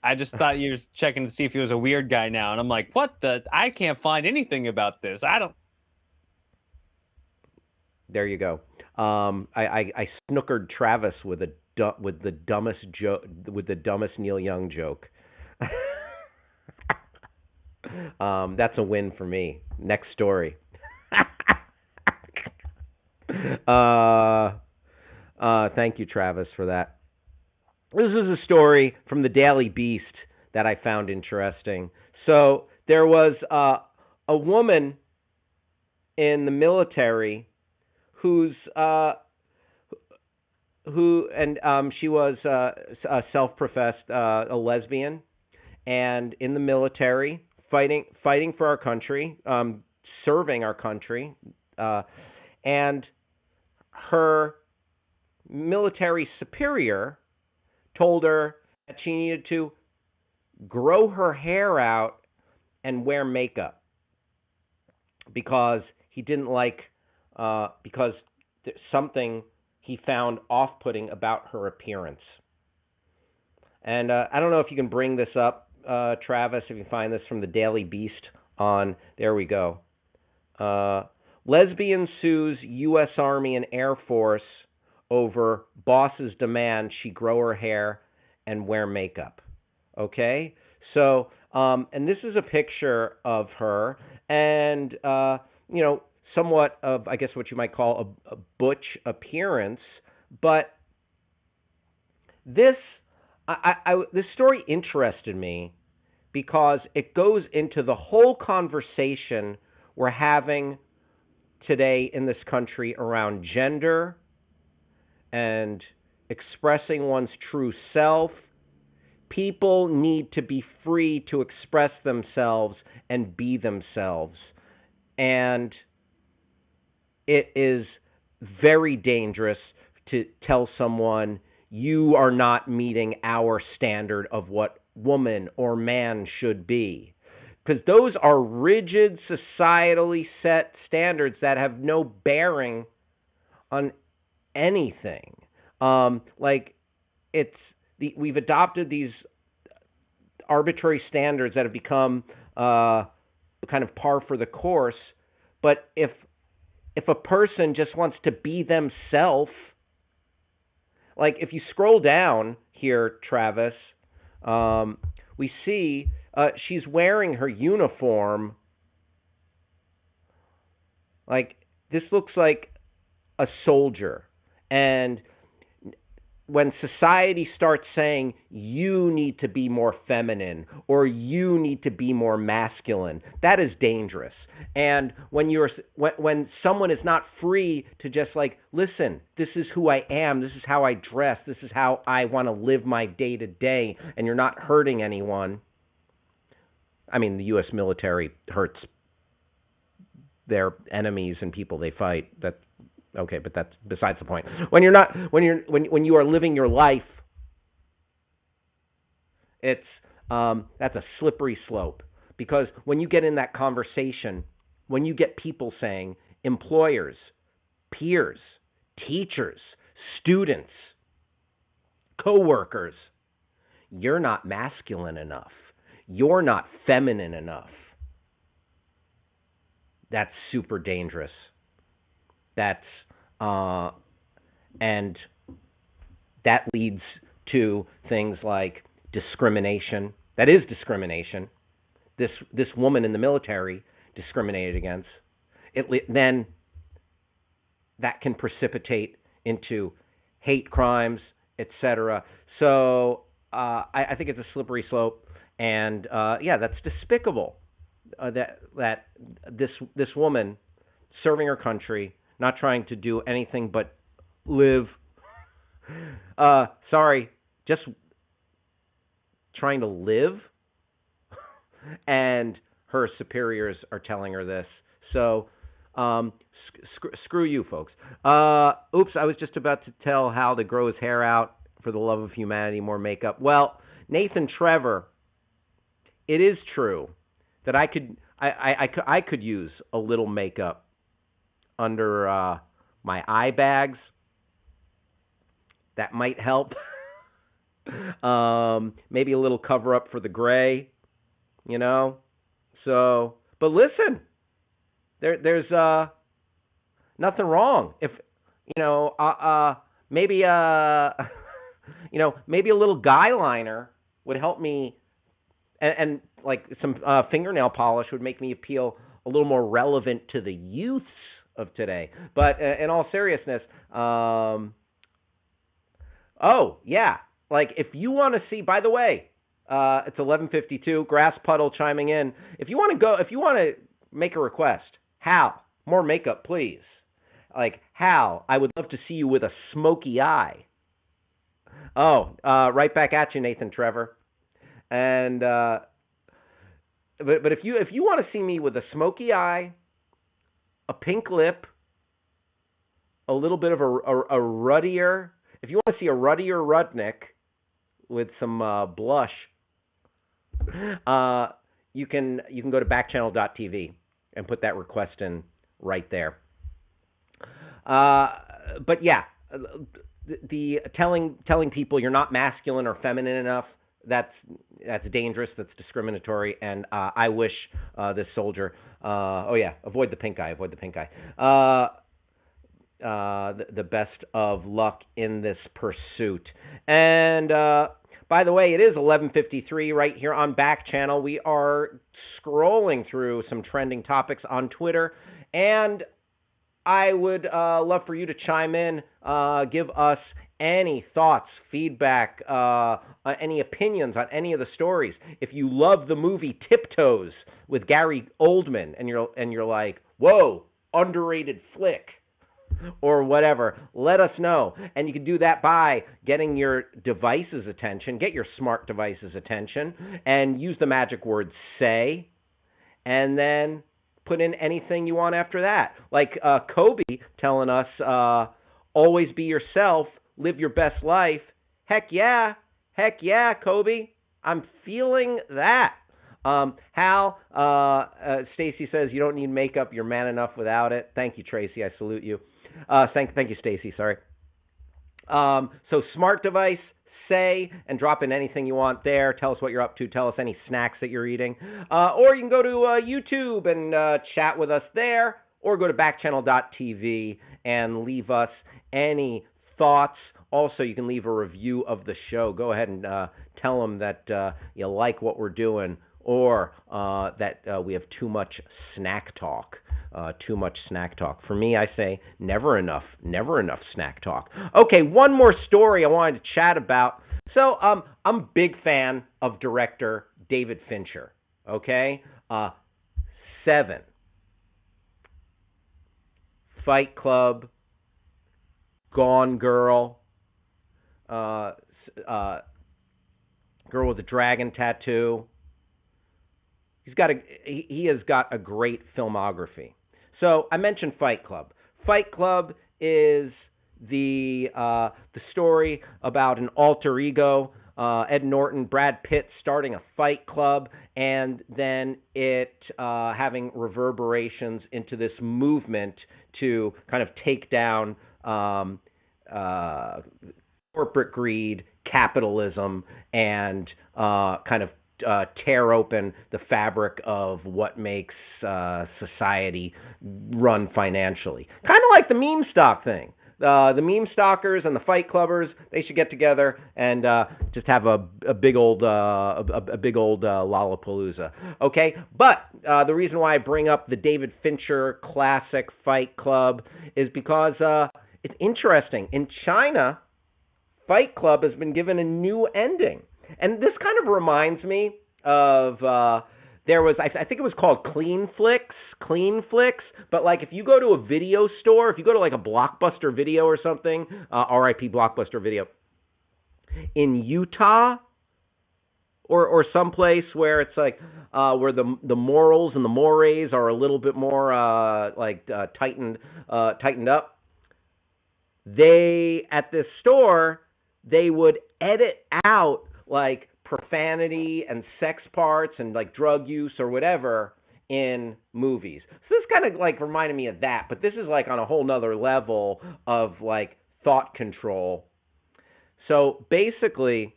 I just thought you were checking to see if he was a weird guy now, and I'm like, what the? I can't find anything about this. I don't. There you go. I snookered Travis with the dumbest Neil Young joke. That's a win for me. Next story. Thank you, Travis, for that. This is a story from the Daily Beast that I found interesting. So there was a woman in the military she was a self-professed a lesbian, and in the military fighting for our country, serving our country, and her military superior told her that she needed to grow her hair out and wear makeup because he didn't like because there's something he found off-putting about her appearance. And I don't know if you can bring this up, Travis, if you find this from the Daily Beast on, there we go. Lesbian sues U.S. Army and Air Force over boss's demand she grow her hair and wear makeup. Okay? So, and this is a picture of her, and, somewhat of, I guess, what you might call a butch appearance, but this story interested me because it goes into the whole conversation we're having today in this country around gender and expressing one's true self. People need to be free to express themselves and be themselves. And it is very dangerous to tell someone you are not meeting our standard of what woman or man should be. Because those are rigid, societally set standards that have no bearing on anything. We've adopted these arbitrary standards that have become kind of par for the course. But if a person just wants to be themselves, like if you scroll down here, Travis, we see she's wearing her uniform. Like, this looks like a soldier. And when society starts saying you need to be more feminine or you need to be more masculine, that is dangerous. And when someone is not free to just like, listen, this is who I am, this is how I dress, this is how I want to live my day to day, and you're not hurting anyone. I mean, the U.S. military hurts their enemies and people they fight. That's okay, but that's besides the point. When you are living your life, it's that's a slippery slope, because when you get in that conversation, when you get people saying, employers, peers, teachers, students, coworkers, you're not masculine enough, you're not feminine enough, that's super dangerous. That's and that leads to things like discrimination. That is discrimination. This woman in the military discriminated against. Then that can precipitate into hate crimes, etc. So I think it's a slippery slope, and that's despicable. That this woman serving her country, not trying to do anything but live. Just trying to live, and her superiors are telling her this. So, screw you, folks. Oops, I was just about to tell Hal to grow his hair out for the love of humanity, more makeup. Well, Nathan Trevor, it is true that I could use a little makeup under my eye bags. That might help. Maybe a little cover up for the gray, So, but listen, there's nothing wrong if maybe maybe a little guy liner would help me, and like some fingernail polish would make me appeal a little more relevant to the youths of today. But in all seriousness, like if you want to see, by the way, it's 11:52, Grass Puddle chiming in. If you want to make a request, Hal, more makeup, please. Like, Hal, I would love to see you with a smoky eye. Right back at you, Nathan Trevor. And but if you want to see me with a smoky eye, a pink lip, a little bit of a ruddier, if you want to see a ruddier Rudnick with some blush, you can go to backchannel.tv and put that request in right there. But yeah, the telling people you're not masculine or feminine enough, that's dangerous, that's discriminatory, and I wish this soldier avoid the pink eye, the best of luck in this pursuit. And by the way, it is 11:53 right here on Backchannel. We are scrolling through some trending topics on Twitter, and I would love for you to chime in, give us any thoughts, feedback, any opinions on any of the stories. If you love the movie Tiptoes with Gary Oldman, and you're like, whoa, underrated flick, or whatever, let us know. And you can do that by getting your device's attention, get your smart device's attention, and use the magic word "say," and then put in anything you want after that. Like Kobe telling us, always be yourself, live your best life. Heck yeah, Kobe. I'm feeling that. Hal, Stacy says, you don't need makeup, you're man enough without it. Thank you, Tracy, I salute you. Thank you, Stacy, sorry. So smart device, say, and drop in anything you want there. Tell us what you're up to. Tell us any snacks that you're eating. Or you can go to YouTube and chat with us there, or go to backchannel.tv and leave us any thoughts. Also, you can leave a review of the show. Go ahead and tell them that you like what we're doing, or that we have too much snack talk. For me, I say never enough snack talk. Okay, one more story I wanted to chat about. So I'm a big fan of director David Fincher. Okay, Seven, Fight Club, Gone Girl, Girl with a Dragon Tattoo. He has got a great filmography. So I mentioned Fight Club. Fight Club is the story about an alter ego, Ed Norton, Brad Pitt starting a fight club, and then it having reverberations into this movement to kind of take down corporate greed, capitalism, and kind of tear open the fabric of what makes society run financially. Kind of like the meme stock thing. The meme stalkers and the fight clubbers, they should get together and just have a big old Lollapalooza. Okay, but the reason why I bring up the David Fincher classic Fight Club is because it's interesting. In China, Fight Club has been given a new ending. And this kind of reminds me of there was, I think it was called Clean Flicks, but like if you go to a video store, if you go to like a Blockbuster Video or something, RIP Blockbuster Video, in Utah or someplace where it's like where the morals and the mores are a little bit more tightened up, they at this store they would edit out like profanity and sex parts and like drug use or whatever in movies. So this kind of like reminded me of that, but this is like on a whole nother level of like thought control. So basically,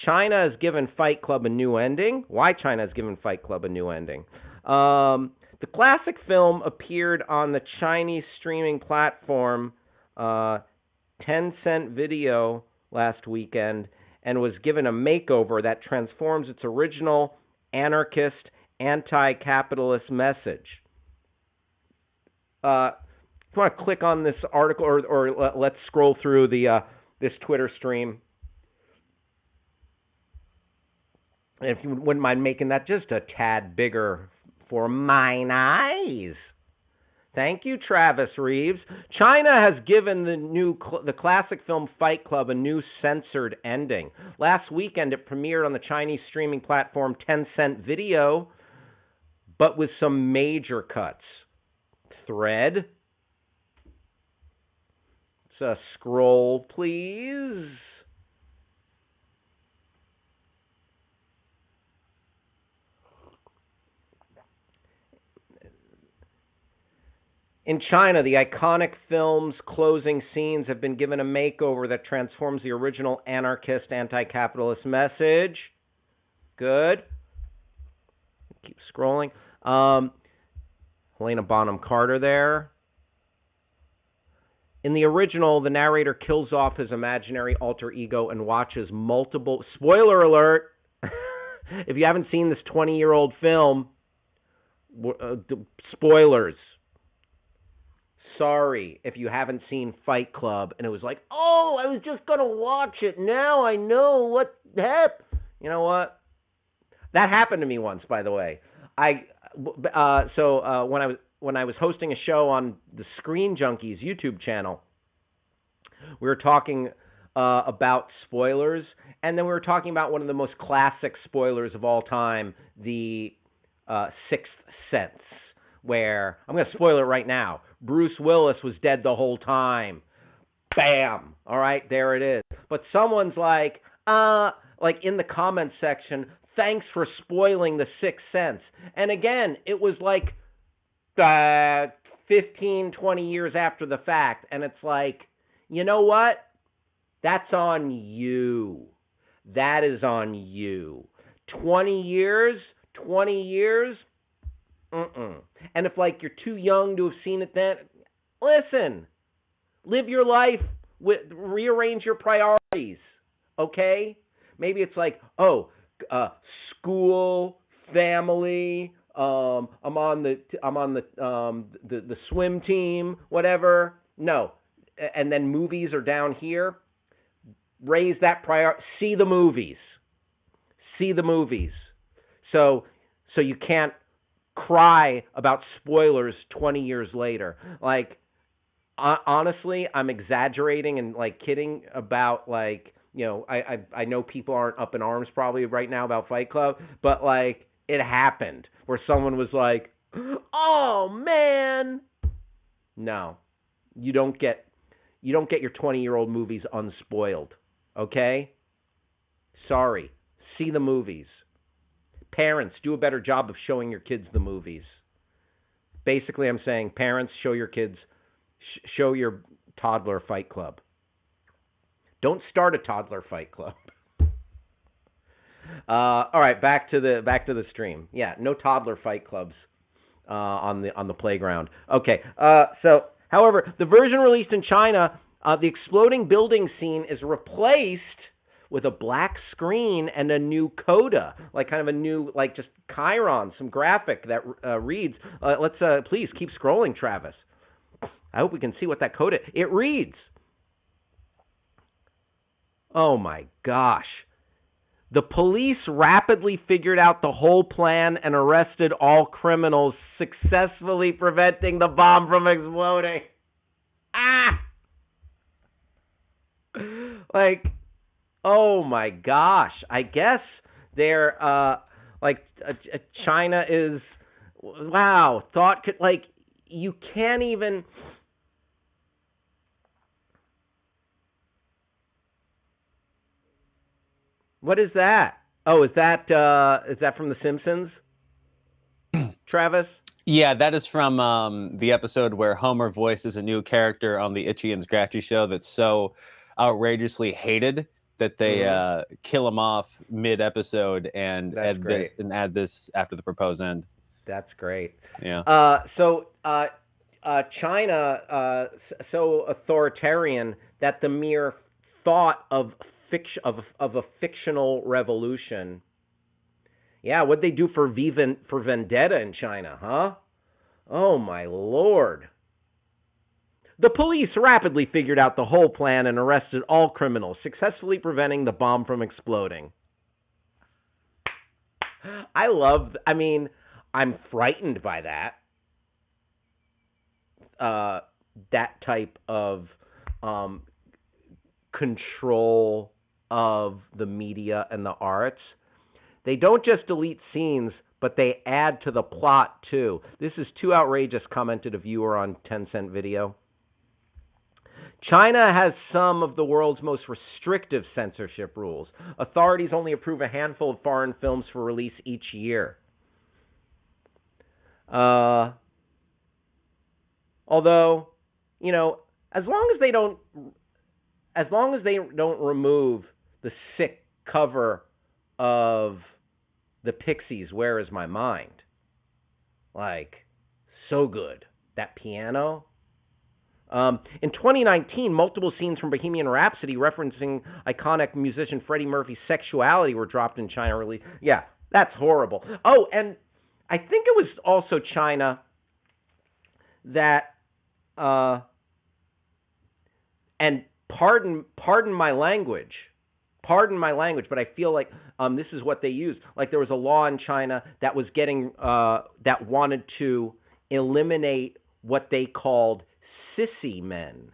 China has given Fight Club a new ending. Why China has given Fight Club a new ending? The classic film appeared on the Chinese streaming platform Tencent Video last weekend and was given a makeover that transforms its original anarchist, anti-capitalist message. If you want to click on this article, or let's scroll through this Twitter stream. And if you wouldn't mind making that just a tad bigger for mine eyes. Thank you, Travis Reeves. China has given the classic film Fight Club a new censored ending. Last weekend, it premiered on the Chinese streaming platform Tencent Video. but with some major cuts. Thread. Scroll, please. In China, the iconic film's closing scenes have been given a makeover that transforms the original anarchist, anti-capitalist message. Good. Keep scrolling. Helena Bonham Carter there. In the original, the narrator kills off his imaginary alter ego and watches multiple... Spoiler alert! If you haven't seen this 20-year-old film, spoilers. Sorry if you haven't seen Fight Club and it was like, oh, I was just going to watch it. Now I know what happened. You know what? That happened to me once, by the way. When I was hosting a show on the Screen Junkies YouTube channel, we were talking about spoilers, and then we were talking about one of the most classic spoilers of all time, the Sixth Sense, where, I'm going to spoil it right now, Bruce Willis was dead the whole time. Bam! All right, there it is. But someone's like in the comments section, thanks for spoiling the Sixth Sense. And again, it was like 15, 20 years after the fact. And it's like, you know what? That's on you. That is on you. 20 years? And if like you're too young to have seen it then, listen, live your life, rearrange your priorities, okay? Maybe it's like, school, family, I'm on the swim team, whatever. No, and then movies are down here. Raise that priority. See the movies. So you can't cry about spoilers 20 years later. Like, honestly, I'm exaggerating and like kidding about like, you know, I know people aren't up in arms probably right now about Fight Club, but like it happened where someone was like, "Oh man." No. You don't get your 20-year-old movies unspoiled. Okay? Sorry. See the movies. Parents, do a better job of showing your kids the movies. Basically, I'm saying, parents, show your kids, show your toddler Fight Club. Don't start a toddler Fight Club. All right, back to the stream. Yeah, no toddler Fight Clubs on the playground. Okay. However, the version released in China, the exploding building scene is replaced with a black screen and a new coda, like kind of a new, like just Chiron, some graphic that reads. Let's please keep scrolling, Travis. I hope we can see what that coda. It reads. Oh my gosh. The police rapidly figured out the whole plan and arrested all criminals, successfully preventing the bomb from exploding. Like, oh my gosh. I guess they're, China is, wow, you can't even... What is that? Oh, is that from The Simpsons? Travis? Yeah, that is from the episode where Homer voices a new character on the Itchy and Scratchy show that's so outrageously hated that they kill him off mid-episode and add this after the proposed end. That's great. Yeah. China so authoritarian that the mere thought of a fictional revolution. Yeah, what'd they do for Vendetta in China, huh? Oh my lord. The police rapidly figured out the whole plan and arrested all criminals, successfully preventing the bomb from exploding. I'm frightened by that. That type of control of the media and the arts. They don't just delete scenes, but they add to the plot too. This is too outrageous, commented a viewer on 10-cent video. China has some of the world's most restrictive censorship rules. Authorities only approve a handful of foreign films for release each year. Although, you know, as long as they don't remove the sick cover of the Pixies' "Where Is My Mind," like, so good. That piano. In 2019, multiple scenes from Bohemian Rhapsody referencing iconic musician Freddie Mercury's sexuality were dropped in China release. Yeah, that's horrible. Oh, and I think it was also China that, and pardon my language, but I feel like this is what they use. Like, there was a law in China that was that wanted to eliminate what they called sissy men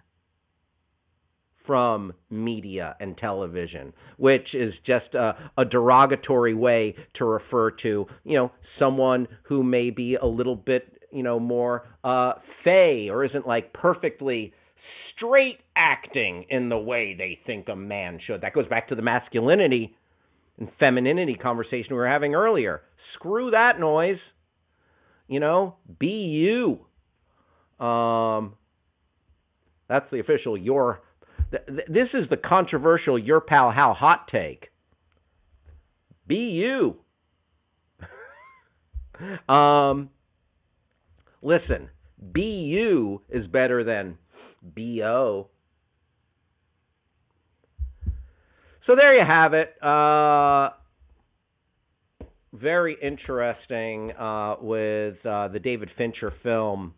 from media and television, which is just a derogatory way to refer to, you know, someone who may be a little bit, you know, more fey, or isn't like perfectly straight acting in the way they think a man should. That goes back to the masculinity and femininity conversation we were having earlier. Screw that noise. You know, be you. That's the official this is the controversial Your Pal Hal hot take. Be you. Listen, be you is better than B.O. So there you have it. Very interesting with the David Fincher film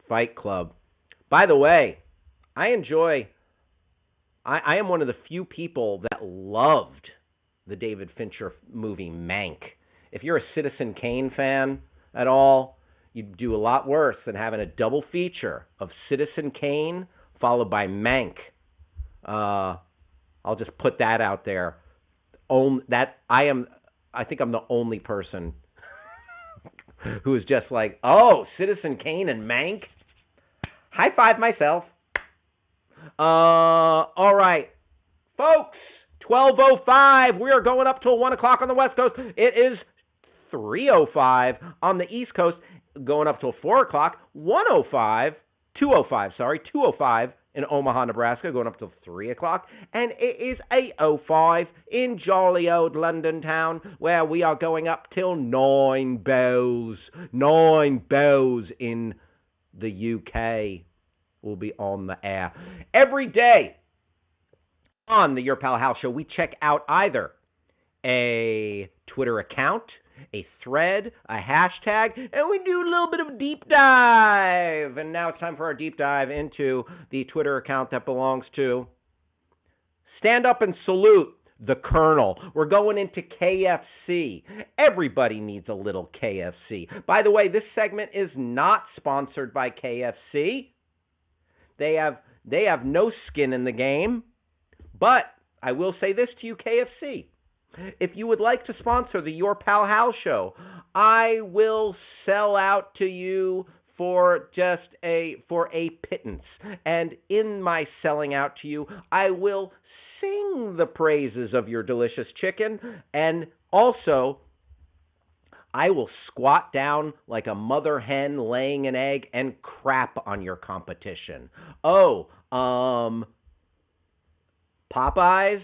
Fight Club. By the way, I am one of the few people that loved the David Fincher movie Mank. If you're a Citizen Kane fan at all, you'd do a lot worse than having a double feature of Citizen Kane followed by Mank. I'll just put that out there. I think I'm the only person who is just like, oh, Citizen Kane and Mank? High five myself. All right. Folks, 12:05. We are going up till 1 o'clock on the West Coast. It is 3:05 on the East Coast, going up till 4 o'clock. 2:05 in Omaha, Nebraska, going up till 3 o'clock. And it is 8:05 in jolly old London town, where we are going up till 9 bells. 9 bells in the UK. Will be on the air. Every day on the Your Pal Hal Show, we check out either a Twitter account, a thread, a hashtag, and we do a little bit of a deep dive. And now it's time for our deep dive into the Twitter account that belongs to Stand Up and Salute the Colonel. We're going into KFC. Everybody needs a little KFC. By the way, this segment is not sponsored by KFC. They have no skin in the game. But I will say this to you, KFC. If you would like to sponsor the Your Pal Hal Show, I will sell out to you for a pittance. And in my selling out to you, I will sing the praises of your delicious chicken, and also I will squat down like a mother hen laying an egg and crap on your competition. Oh, Popeyes?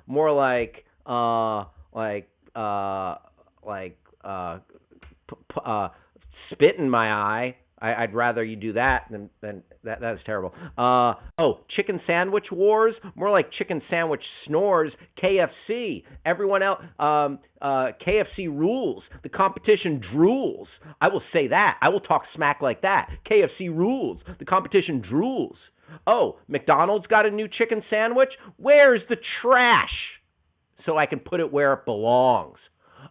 More like spit in my eye. I'd rather you do that than that. That's terrible. Chicken sandwich wars? More like chicken sandwich snores. KFC. Everyone else. KFC rules. The competition drools. I will say that. I will talk smack like that. KFC rules. The competition drools. Oh, McDonald's got a new chicken sandwich? Where's the trash? So I can put it where it belongs.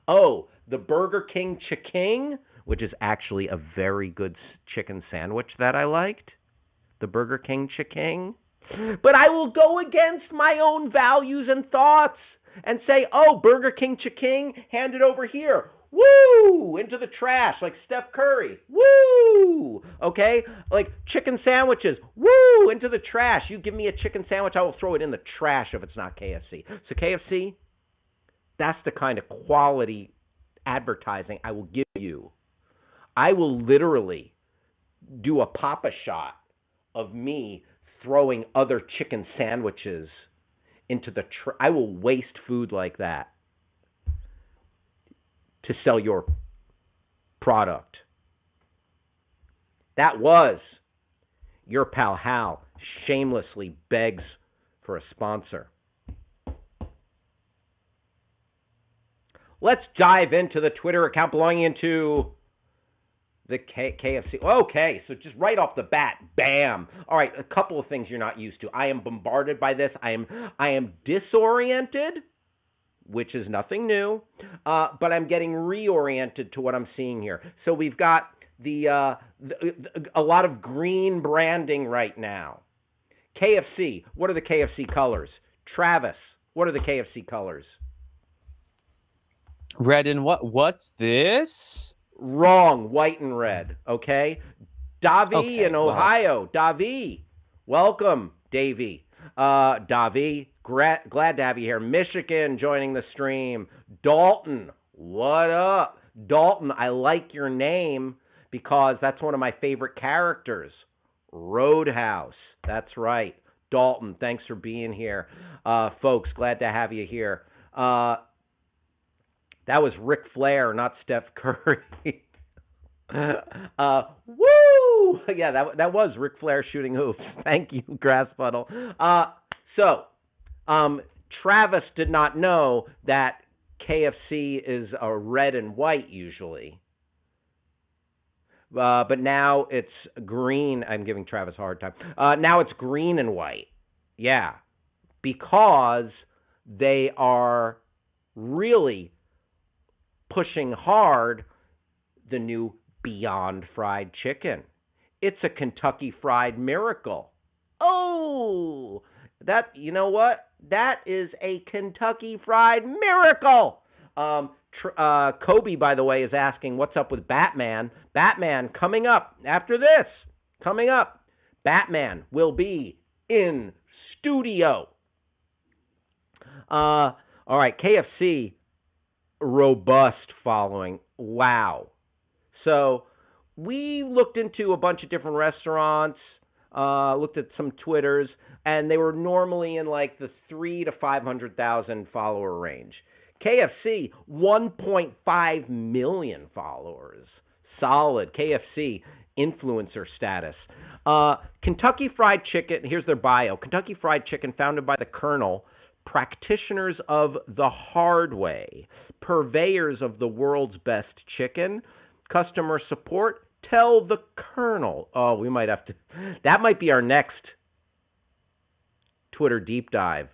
Oh, the Burger King Chiking, which is actually a very good chicken sandwich that I liked. The Burger King Chiking. But I will go against my own values and thoughts. and say, oh, Burger King Cha-King, hand it over here. Woo! Into the trash, like Steph Curry. Woo! Okay? Like chicken sandwiches. Woo! Into the trash. You give me a chicken sandwich, I will throw it in the trash if it's not KFC. So KFC, that's the kind of quality advertising I will give you. I will literally do a Papa shot of me throwing other chicken sandwiches into the I will waste food like that to sell your product. That was your Pal Hal shamelessly begs for a sponsor. Let's dive into the Twitter account belonging to the KFC. Okay, so just right off the bat, bam. All right, a couple of things you're not used to. I am bombarded by this. I am disoriented, which is nothing new, but I'm getting reoriented to what I'm seeing here. So we've got a lot of green branding right now. KFC, what are the KFC colors? Travis, what are the KFC colors? Red and what? What's this? Wrong, white and red, okay? Davi in Ohio. Well. Davi, welcome, Davey. Davi, glad to have you here. Michigan joining the stream. Dalton, what up? Dalton, I like your name because that's one of my favorite characters. Roadhouse, that's right. Dalton, thanks for being here. Folks, glad to have you here. That was Ric Flair, not Steph Curry. Woo! Yeah, that was Ric Flair shooting hoops. Thank you, Grass Puddle. Travis did not know that KFC is a red and white usually. But now it's green. I'm giving Travis a hard time. Now it's green and white. Yeah. Because they are really pushing hard the new Beyond Fried Chicken. It's a Kentucky Fried Miracle. Oh, you know what? That is a Kentucky Fried Miracle. Kobe, by the way, is asking what's up with Batman. Batman coming up after this. Coming up, Batman will be in studio. All right, KFC. Robust following. Wow. So we looked into a bunch of different restaurants, looked at some Twitters, and they were normally in like the 3 to 500,000 follower range. KFC, 1.5 million followers. Solid. KFC influencer status. Kentucky Fried Chicken, here's their bio. Kentucky Fried Chicken, founded by the Colonel, practitioners of the hard way, purveyors of the world's best chicken, customer support, tell the Colonel. Oh, we might have to, that might be our next Twitter deep dive,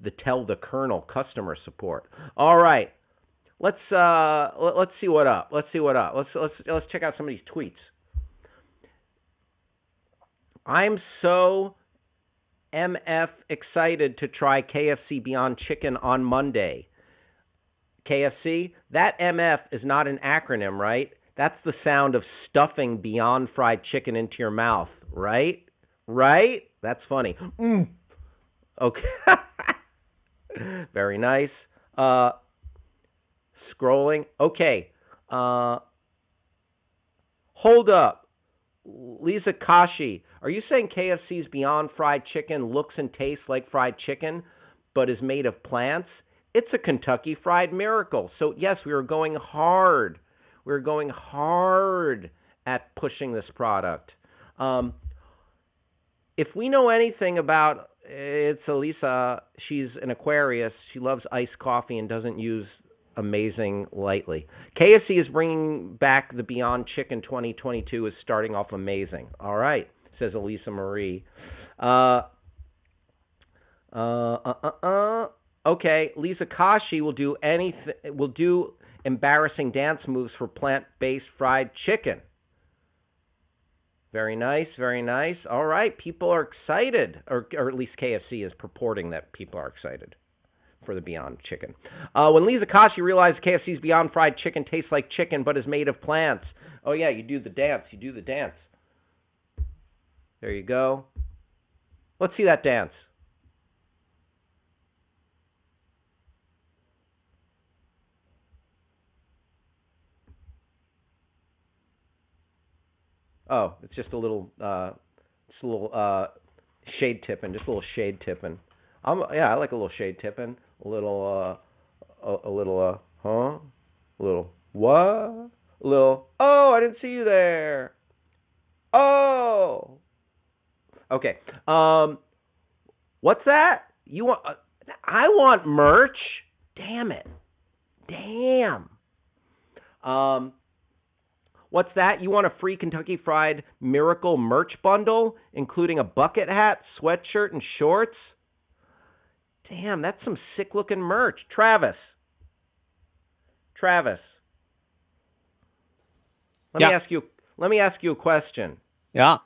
the Tell the Colonel customer support. All right, let's see what up. Let's check out some of these tweets. I'm so MF excited to try KFC Beyond Chicken on Monday. KFC, that MF is not an acronym, right? That's the sound of stuffing Beyond Fried Chicken into your mouth, right? Right? That's funny. Okay. Very nice. Scrolling. Okay. Hold up. Lisa Kashi, are you saying KFC's Beyond Fried Chicken looks and tastes like fried chicken, but is made of plants? It's a Kentucky Fried Miracle. So, yes, we are going hard. We're going hard at pushing this product. If we know anything about, it's Elisa, she's an Aquarius. She loves iced coffee and doesn't use amazing lightly. KFC is bringing back the Beyond Chicken 2022 is starting off amazing. All right, says Elisa Marie. Okay, Lisa Kashi will do embarrassing dance moves for plant-based fried chicken. Very nice, very nice. All right, people are excited, or at least KFC is purporting that people are excited. for the Beyond Chicken. When Lisa Kashi realized KFC's Beyond Fried Chicken tastes like chicken but is made of plants. Oh, yeah, you do the dance. You do the dance. There you go. Let's see that dance. Oh, it's just a little shade tipping, just a little shade tipping. I like a little shade tipping, a little huh, a little what, a little oh, I didn't see you there. Oh, okay. What's that? You want? I want merch. Damn it. Damn. What's that? You want a free Kentucky Fried Miracle merch bundle, including a bucket hat, sweatshirt, and shorts? Damn, that's some sick-looking merch. Travis. Let me ask you a question. Yeah.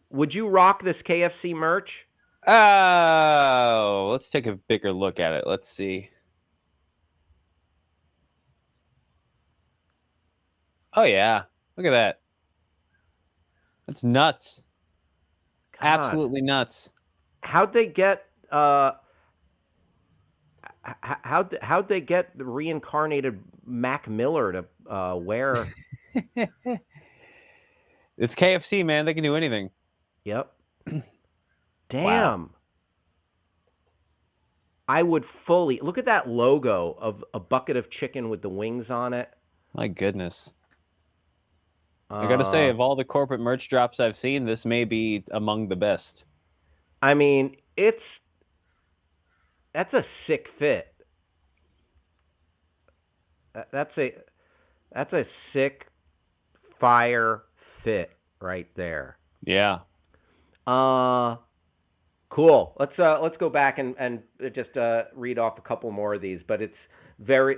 Would you rock this KFC merch? Oh, let's take a bigger look at it. Let's see. Oh, yeah. Look at that. That's nuts. God. Absolutely nuts. How'd they get how'd they get the reincarnated Mac Miller to wear? It's KFC, man. They can do anything. Yep. Damn. Wow. I would fully look at that logo of a bucket of chicken with the wings on it. My goodness. I gotta say, of all the corporate merch drops I've seen, this may be among the best. I mean, that's a sick fit. That's a sick fire fit right there. Yeah. Cool. Let's go back and just read off a couple more of these. But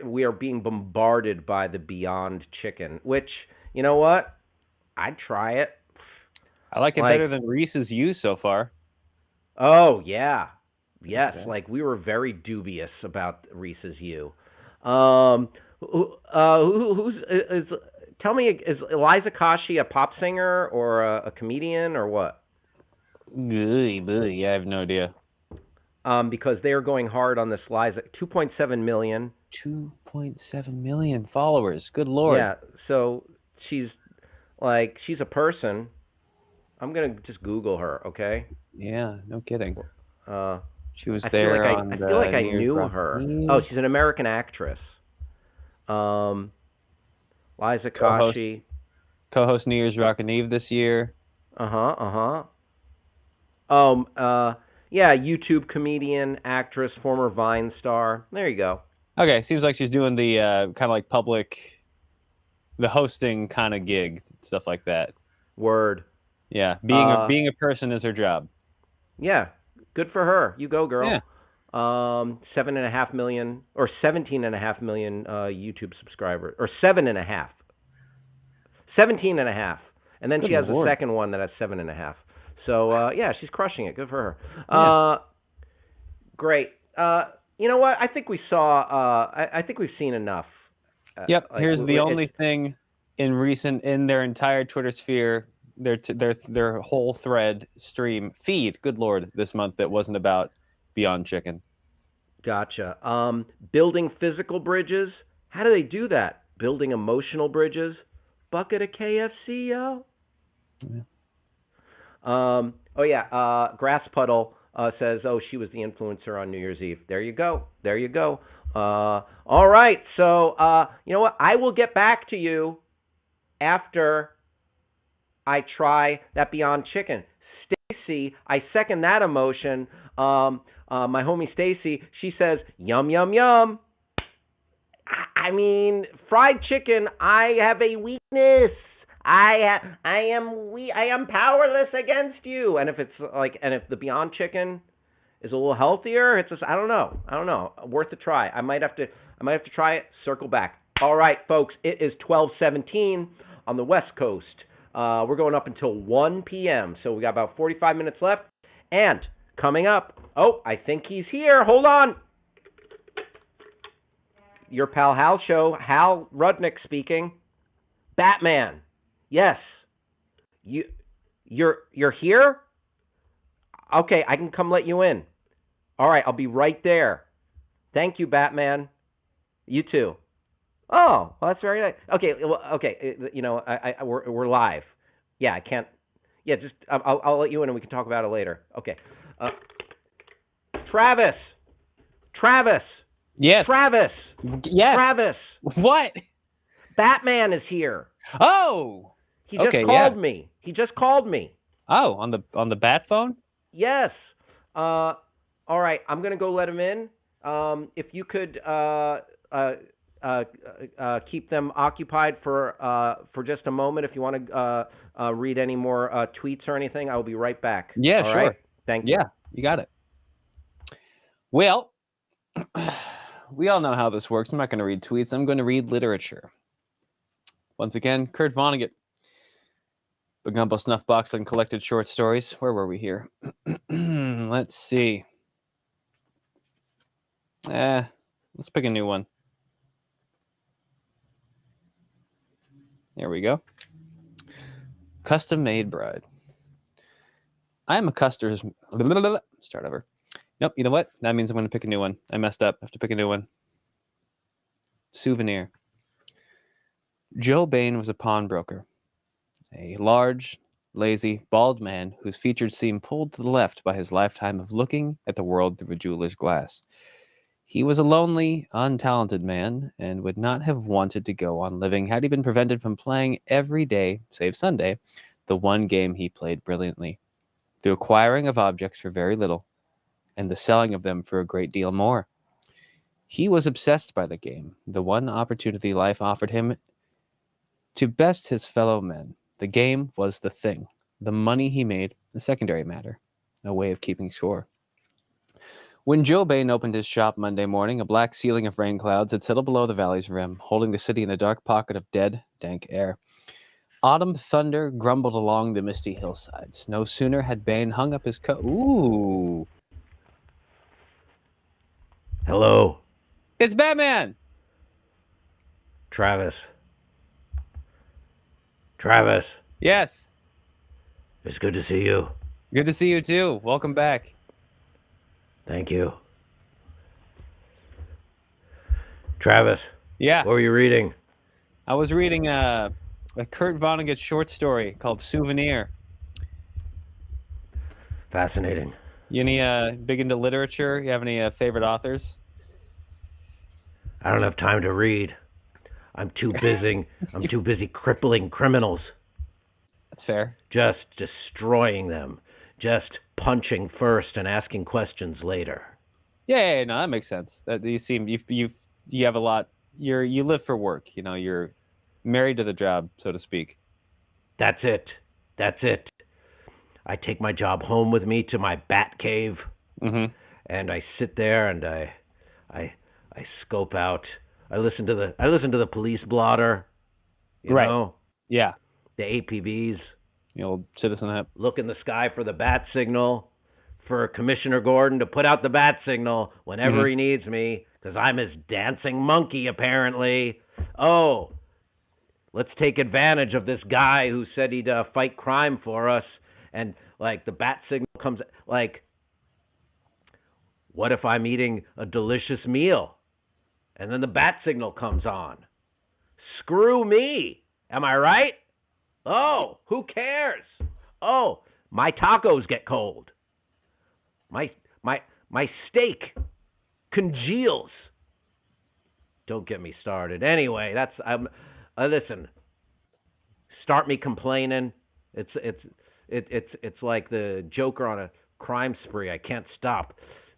we are being bombarded by the Beyond Chicken, which, you know what? I'd try it. I like it better than Reese's U so far. Oh yeah, yes. Like we were very dubious about Reese's U. Tell me, is Eliza Kashi a pop singer or a comedian or what? Yeah, I have no idea. Because they are going hard on this Liza. 2.7 million. 2.7 million followers. Good Lord. Yeah. So she's a person. I'm gonna just Google her. Okay. Yeah. No kidding. She was I there. I feel like I knew her. Oh, she's an American actress. Liza Kashi. Co-host New Year's Rockin' Eve this year. Yeah, YouTube comedian, actress, former Vine star. There you go. Okay, seems like she's doing the kind of like the hosting kind of gig, stuff like that. Word. Yeah, being a person is her job. Yeah, good for her. You go, girl. Yeah. 7.5 million or 17.5 million YouTube subscribers, or 7.5, 17.5, and then she has a second one that has 7.5. So yeah, she's crushing it. Good for her. Great. You know what? I think we saw. I think we've seen enough. Yep. Here's the only thing in their entire Twitter sphere, their whole thread stream feed. Good Lord, this month that wasn't about Beyond Chicken. Gotcha. Building physical bridges. How do they do that? Building emotional bridges. Bucket of KFC, yo. Yeah. Grass Puddle says, "Oh, she was the influencer on New Year's Eve." There you go. All right. So, you know what? I will get back to you after I try that Beyond Chicken. Stacy, I second that emotion. My homie Stacy, she says, "Yum yum yum." I mean, fried chicken. I have a weakness. I am powerless against you. And if if the Beyond Chicken is a little healthier, it's just I don't know. Worth a try. I might have to try it. Circle back. All right, folks. It is 12:17 on the West Coast. We're going up until 1 p.m. So we got about 45 minutes left. And coming up, I think he's here. Hold on. your Pal Hal show. Hal Rudnick speaking. Batman. Yes. You you're here? Okay, I can come let you in. All right, I'll be right there. Thank you, Batman. You too. Oh, well, that's very nice. Okay, well, okay, we're live. Yeah, I can't. Yeah, just I'll let you in and we can talk about it later. Okay. Travis. Travis. Yes. Travis. Yes. Travis. What? Batman is here. Oh. He just called me. He just called me. Oh, on the bat phone? Yes. All right. I'm gonna go let him in. If you could keep them occupied for just a moment. If you want to read any more tweets or anything, I will be right back. Yeah, All sure. right? Thank you. Yeah, you got it. Well, we all know how this works. I'm not going to read tweets. I'm going to read literature. Once again, Kurt Vonnegut. Bagumbo Snuffbox and collected short stories. Where were we here? Let's see. Let's pick a new one. There we go. Custom Made Bride. I am a customer's... Start over. Nope, you know what? That means I'm going to pick a new one. I messed up. I have to pick a new one. Souvenir. Joe Bain was a pawnbroker. A large, lazy, bald man whose features seemed pulled to the left by his lifetime of looking at the world through a jeweler's glass. He was a lonely, untalented man and would not have wanted to go on living had he been prevented from playing every day, save Sunday, the one game he played brilliantly. The acquiring of objects for very little and the selling of them for a great deal more. He was obsessed by the game, the one opportunity life offered him to best his fellow men. The game was the thing. The money he made, a secondary matter, a way of keeping score. When Joe Bain opened his shop Monday morning, a black ceiling of rain clouds had settled below the valley's rim, holding the city in a dark pocket of dead, dank air. Autumn thunder grumbled along the misty hillsides. No sooner had Bain hung up his coat. Ooh. Hello. It's Batman! Travis. Travis. Yes. It's good to see you. Good to see you too. Welcome back. Thank you. Travis. Yeah. What were you reading? I was reading a Kurt Vonnegut short story called Souvenir. Fascinating. You any big into literature? You have any favorite authors? I don't have time to read. I'm too busy crippling criminals. That's fair. Just destroying them. Just punching first and asking questions later. Yeah, no, that makes sense. That you seem you have a lot. You live for work. You know, you're married to the job, so to speak. That's it. I take my job home with me to my bat cave, and I sit there and I scope out. I listen to the police blotter. You know? Yeah. The APBs. The old Citizen app. Look in the sky for the bat signal, for Commissioner Gordon to put out the bat signal whenever he needs me, because I'm his dancing monkey, apparently. Oh, let's take advantage of this guy who said he'd fight crime for us, and, like, the bat signal comes, like, what if I'm eating a delicious meal, and then the bat signal comes on? Screw me. Am I right? Oh, who cares? Oh, my tacos get cold. My steak congeals. Don't get me started. Anyway, that's listen. Start me complaining. It's like the Joker on a crime spree. I can't stop.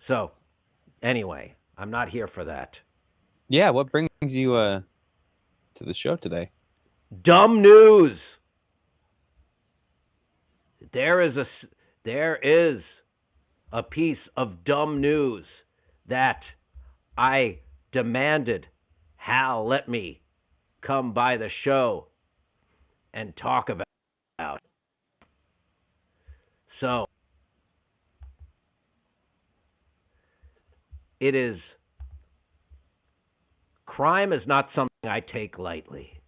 So, anyway, I'm not here for that. Yeah, what brings you to the show today? Dumb news. There is a piece of dumb news that I demanded Hal let me come by the show and talk about. So, it is Crime is not something I take lightly.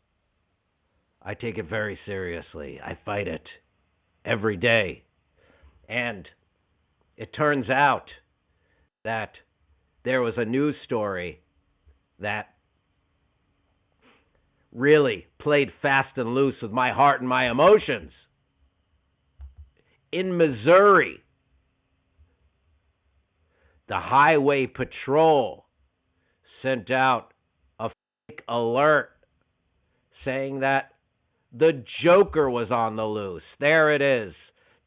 I take it very seriously. I fight it every day. And it turns out that there was a news story that really played fast and loose with my heart and my emotions. In Missouri, the Highway Patrol sent out a fake alert saying that the Joker was on the loose. There it is.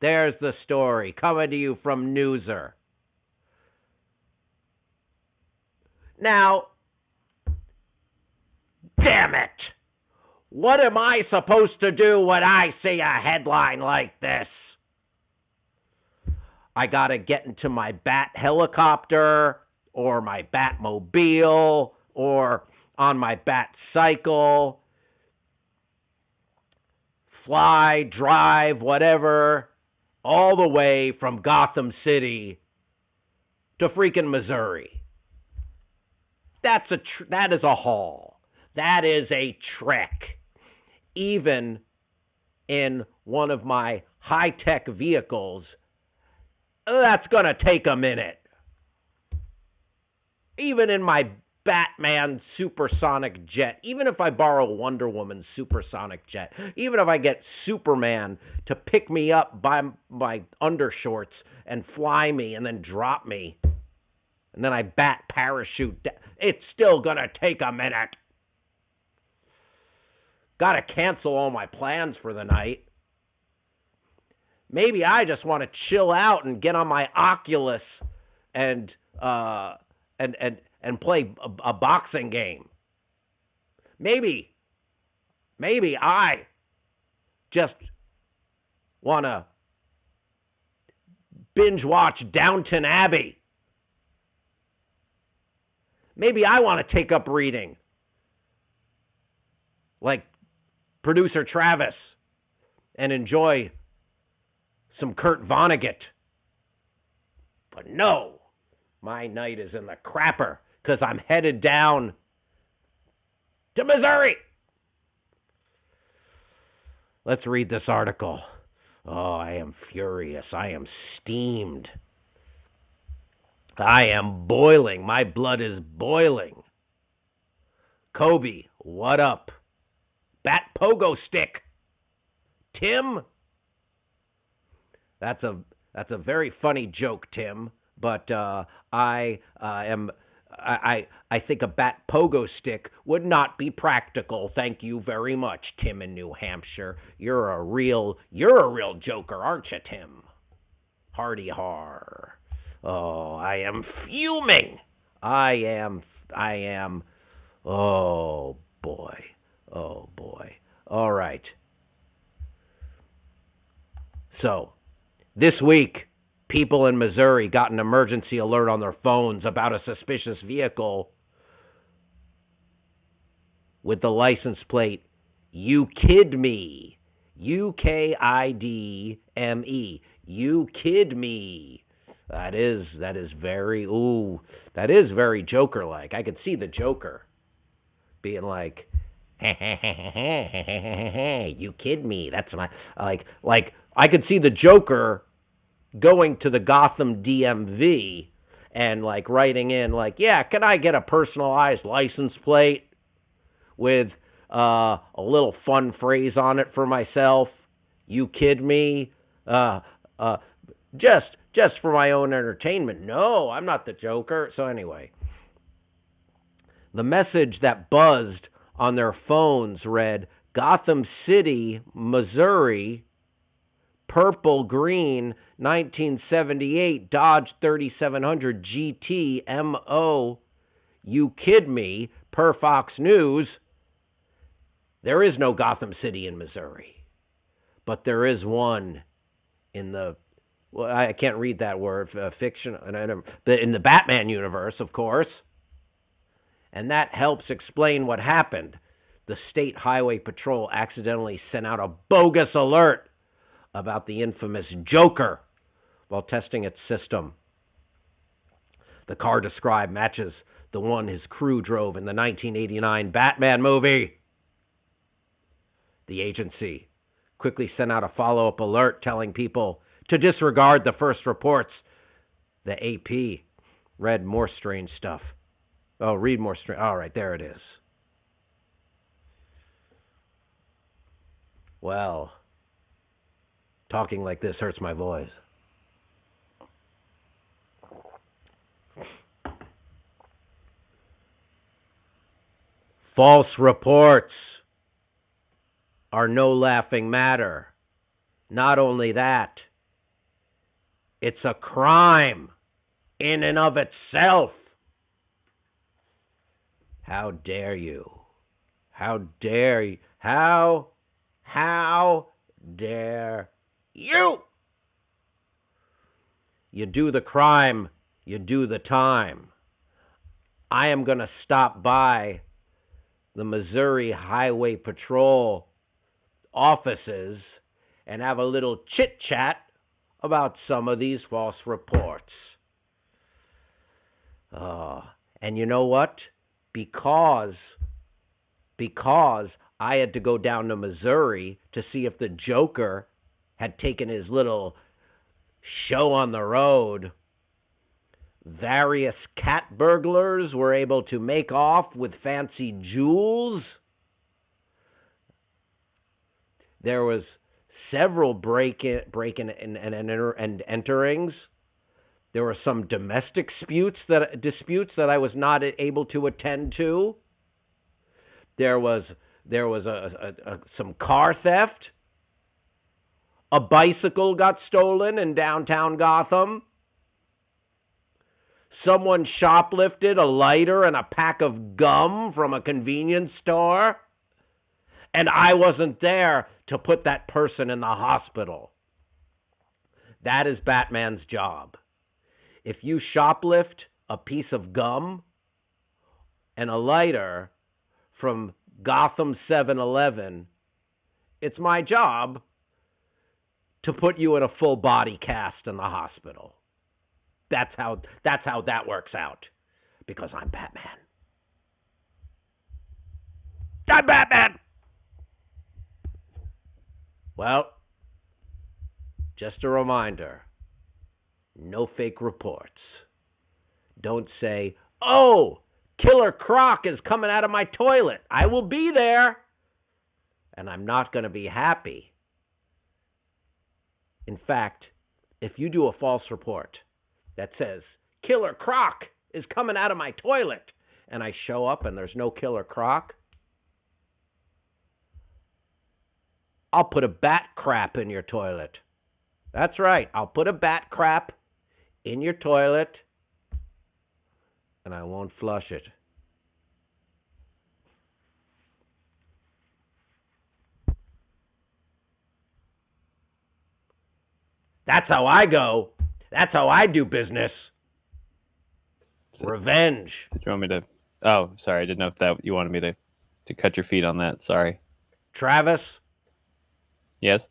There's the story coming to you from Newser. Now, damn it! What am I supposed to do when I see a headline like this? I gotta get into my bat helicopter or my Batmobile or on my bat cycle, fly, drive, whatever, all the way from Gotham City to freaking Missouri. That is a haul. That is a trek. Even in one of my high-tech vehicles, that's going to take a minute. Even in my Batman supersonic jet, even if I borrow Wonder Woman's supersonic jet, even if I get Superman to pick me up by my undershorts and fly me and then drop me, and then I bat parachute, it's still going to take a minute. Got to cancel all my plans for the night. Maybe I just want to chill out and get on my Oculus and play a boxing game. Maybe I just want to binge watch Downton Abbey. Maybe I want to take up reading, like producer Travis, and enjoy some Kurt Vonnegut. But no, my night is in the crapper because I'm headed down to Missouri. Let's read this article. Oh, I am furious. I am steamed. I am boiling. My blood is boiling. Kobe, what up? Bat pogo stick. Tim? That's a very funny joke, Tim. But I think a bat pogo stick would not be practical. Thank you very much, Tim in New Hampshire. You're a real joker, aren't you, Tim? Hardy har. Oh, I am fuming. I am. Oh boy. All right. So, this week, people in Missouri got an emergency alert on their phones about a suspicious vehicle with the license plate You Kid Me. UKIDME. You Kid Me. That is very Joker-like. I could see the Joker being like, you kid me. That's my like I could see the Joker going to the Gotham DMV and like writing in like, yeah, can I get a personalized license plate with a little fun phrase on it for myself? You kid me? Just for my own entertainment. No, I'm not the Joker. So anyway, the message that buzzed on their phones read, Gotham City, Missouri, purple green 1978 Dodge 3700 GT MO. You kid me? Per Fox News, there is no Gotham City in Missouri, but there is one in the, well, I can't read that word, fiction, in the Batman universe, of course. And that helps explain what happened. The State Highway Patrol accidentally sent out a bogus alert about the infamous Joker while testing its system. The car described matches the one his crew drove in the 1989 Batman movie. The agency quickly sent out a follow-up alert telling people to disregard the first reports. The AP read more strange stuff. Oh, read more strange. All right, there it is. Well, talking like this hurts my voice. False reports are no laughing matter. Not only that, it's a crime in and of itself. How dare you? How dare you? How dare you? You do the crime, you do the time. I am going to stop by the Missouri Highway Patrol offices and have a little chit-chat about some of these false reports. And you know what? Because I had to go down to Missouri to see if the Joker had taken his little show on the road, various cat burglars were able to make off with fancy jewels. There was several break-in and enterings. There were some domestic disputes that I was not able to attend to. There was some car theft. A bicycle got stolen in downtown Gotham. Someone shoplifted a lighter and a pack of gum from a convenience store. And I wasn't there to put that person in the hospital. That is Batman's job. If you shoplift a piece of gum and a lighter from Gotham 7-Eleven, it's my job to put you in a full body cast in the hospital. That's how that works out. Because I'm Batman. I'm Batman! Well, just a reminder. No fake reports. Don't say, "Oh, Killer Croc is coming out of my toilet. I will be there." And I'm not going to be happy. In fact, if you do a false report that says, "Killer Croc is coming out of my toilet," and I show up and there's no Killer Croc, I'll put a bat crap in your toilet. That's right. I'll put a bat crap in your toilet, and I won't flush it. That's how I go. That's how I do business. Revenge. Did you want me to? Oh, sorry. I didn't know if that you wanted me to cut your feet on that. Sorry. Travis? Yes?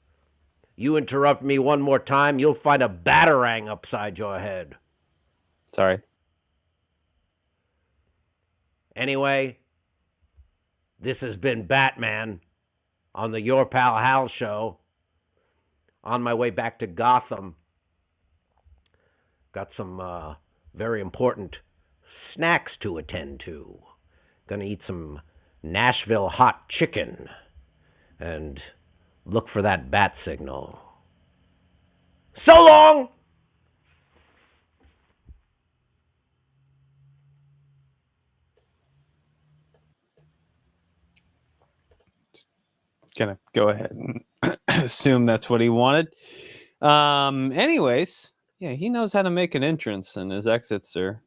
You interrupt me one more time, you'll find a batarang upside your head. Sorry. Anyway, this has been Batman on the Your Pal Hal show. On my way back to Gotham. Got some very important snacks to attend to. Gonna eat some Nashville hot chicken and look for that bat signal. So long! Gonna go ahead and assume that's what he wanted. Anyways, yeah, he knows how to make an entrance, and his exits are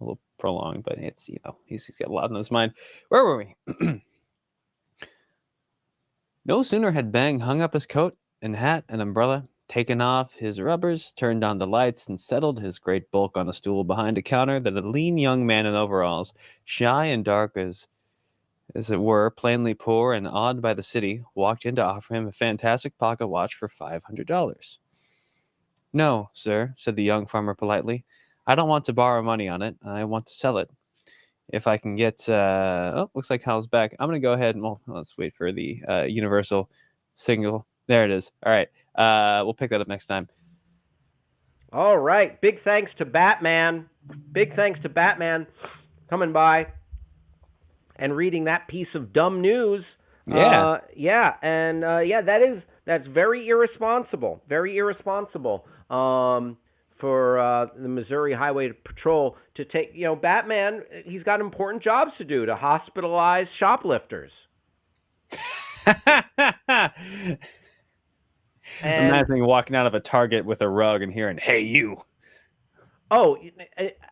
a little prolonged, but it's, he's got a lot on his mind. Where were we? No sooner had Bang hung up his coat and hat and umbrella, taken off his rubbers, turned on the lights, and settled his great bulk on a stool behind a counter that a lean young man in overalls, shy and dark as it were, plainly poor and awed by the city, walked in to offer him a fantastic pocket watch for $500. "No, sir," said the young farmer politely. "I don't want to borrow money on it. I want to sell it if I can get. Looks like Hal's back. I'm gonna go ahead and let's wait for the universal signal. There it is. All right. We'll pick that up next time. All right. Big thanks to Batman. Big thanks to Batman coming by and reading that piece of dumb news. Yeah. That's very irresponsible. Very irresponsible. For the Missouri Highway Patrol to take, Batman, he's got important jobs to do, to hospitalize shoplifters. Imagining walking out of a Target with a rug and hearing, "Hey, you." Oh,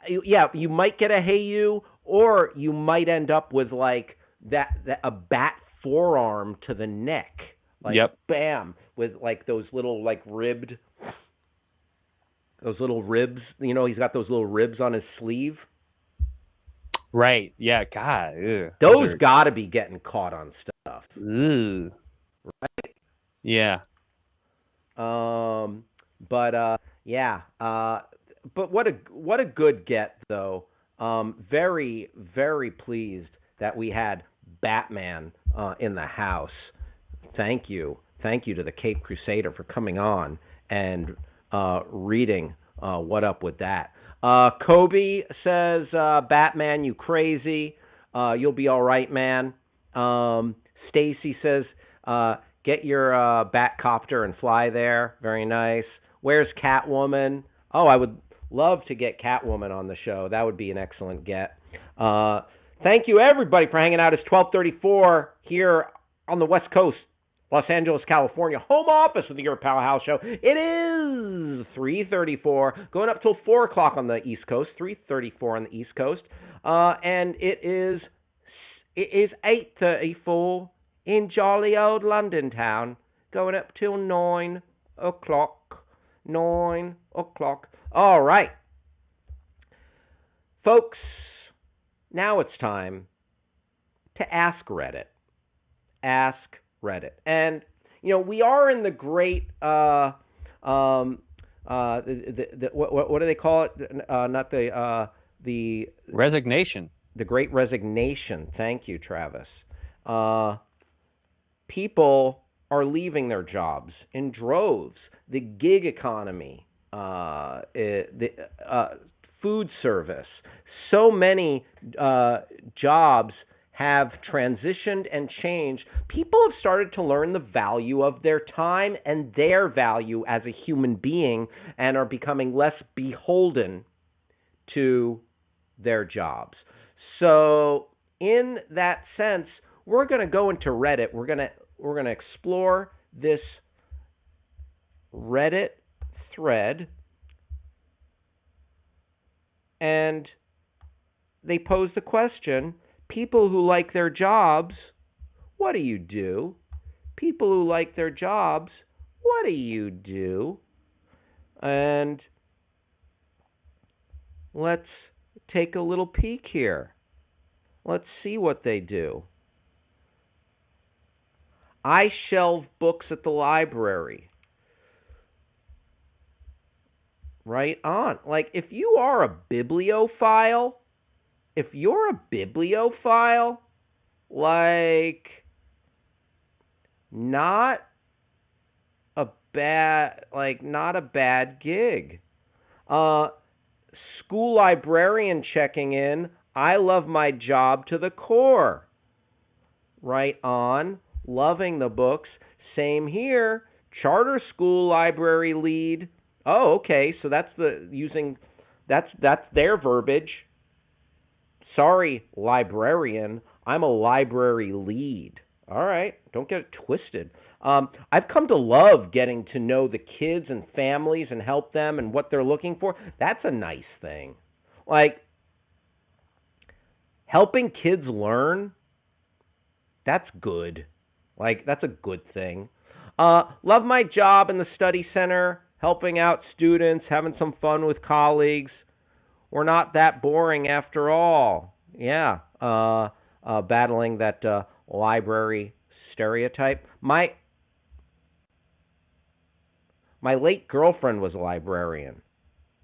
yeah, you might get a "hey, you," or you might end up with like that a bat forearm to the neck. Like, yep. Bam, with like those little like ribbed. Those little ribs, he's got those little ribs on his sleeve. Right. Yeah. God. Ew. Those got to be getting caught on stuff. Ew. Right? Yeah. But what a good get though. Very, very pleased that we had Batman in the house. Thank you to the Cape Crusader for coming on and reading what up with that. Kobe says, Batman, you crazy. You'll be all right, man. Stacy says, get your Batcopter and fly there. Very nice. Where's Catwoman? Oh, I would love to get Catwoman on the show. That would be an excellent get. Thank you, everybody, for hanging out. It's 12:34 here on the West Coast. Los Angeles, California, home office of the Your Pal Hal Show. It is 3:34, going up till 4 o'clock on the East Coast, 3:34 on the East Coast. And it is 8:34 in jolly old London town, going up till 9 o'clock. 9 o'clock. All right. Folks, now it's time to ask Reddit. Ask Reddit. And, we are in the great, what do they call it? Not the resignation. The great resignation. Thank you, Travis. People are leaving their jobs in droves. The gig economy, the food service. So many jobs have transitioned and changed. People have started to learn the value of their time and their value as a human being and are becoming less beholden to their jobs. So in that sense, we're going to go into Reddit. We're going to explore this Reddit thread, and they pose the question, people who like their jobs, what do you do? People who like their jobs, what do you do? And let's take a little peek here. Let's see what they do. I shelve books at the library. Right on. Like, if you are a bibliophile, like, not a bad gig. School librarian checking in. I love my job to the core. Right on. Loving the books. Same here. Charter school library lead. Oh, okay. So that's their verbiage. Sorry, librarian. I'm a library lead. All right. Don't get it twisted. I've come to love getting to know the kids and families and help them and what they're looking for. That's a nice thing. Like, helping kids learn, that's good. Like, that's a good thing. Love my job in the study center, helping out students, having some fun with colleagues. We're not that boring after all. Yeah. Battling that library stereotype. My late girlfriend was a librarian.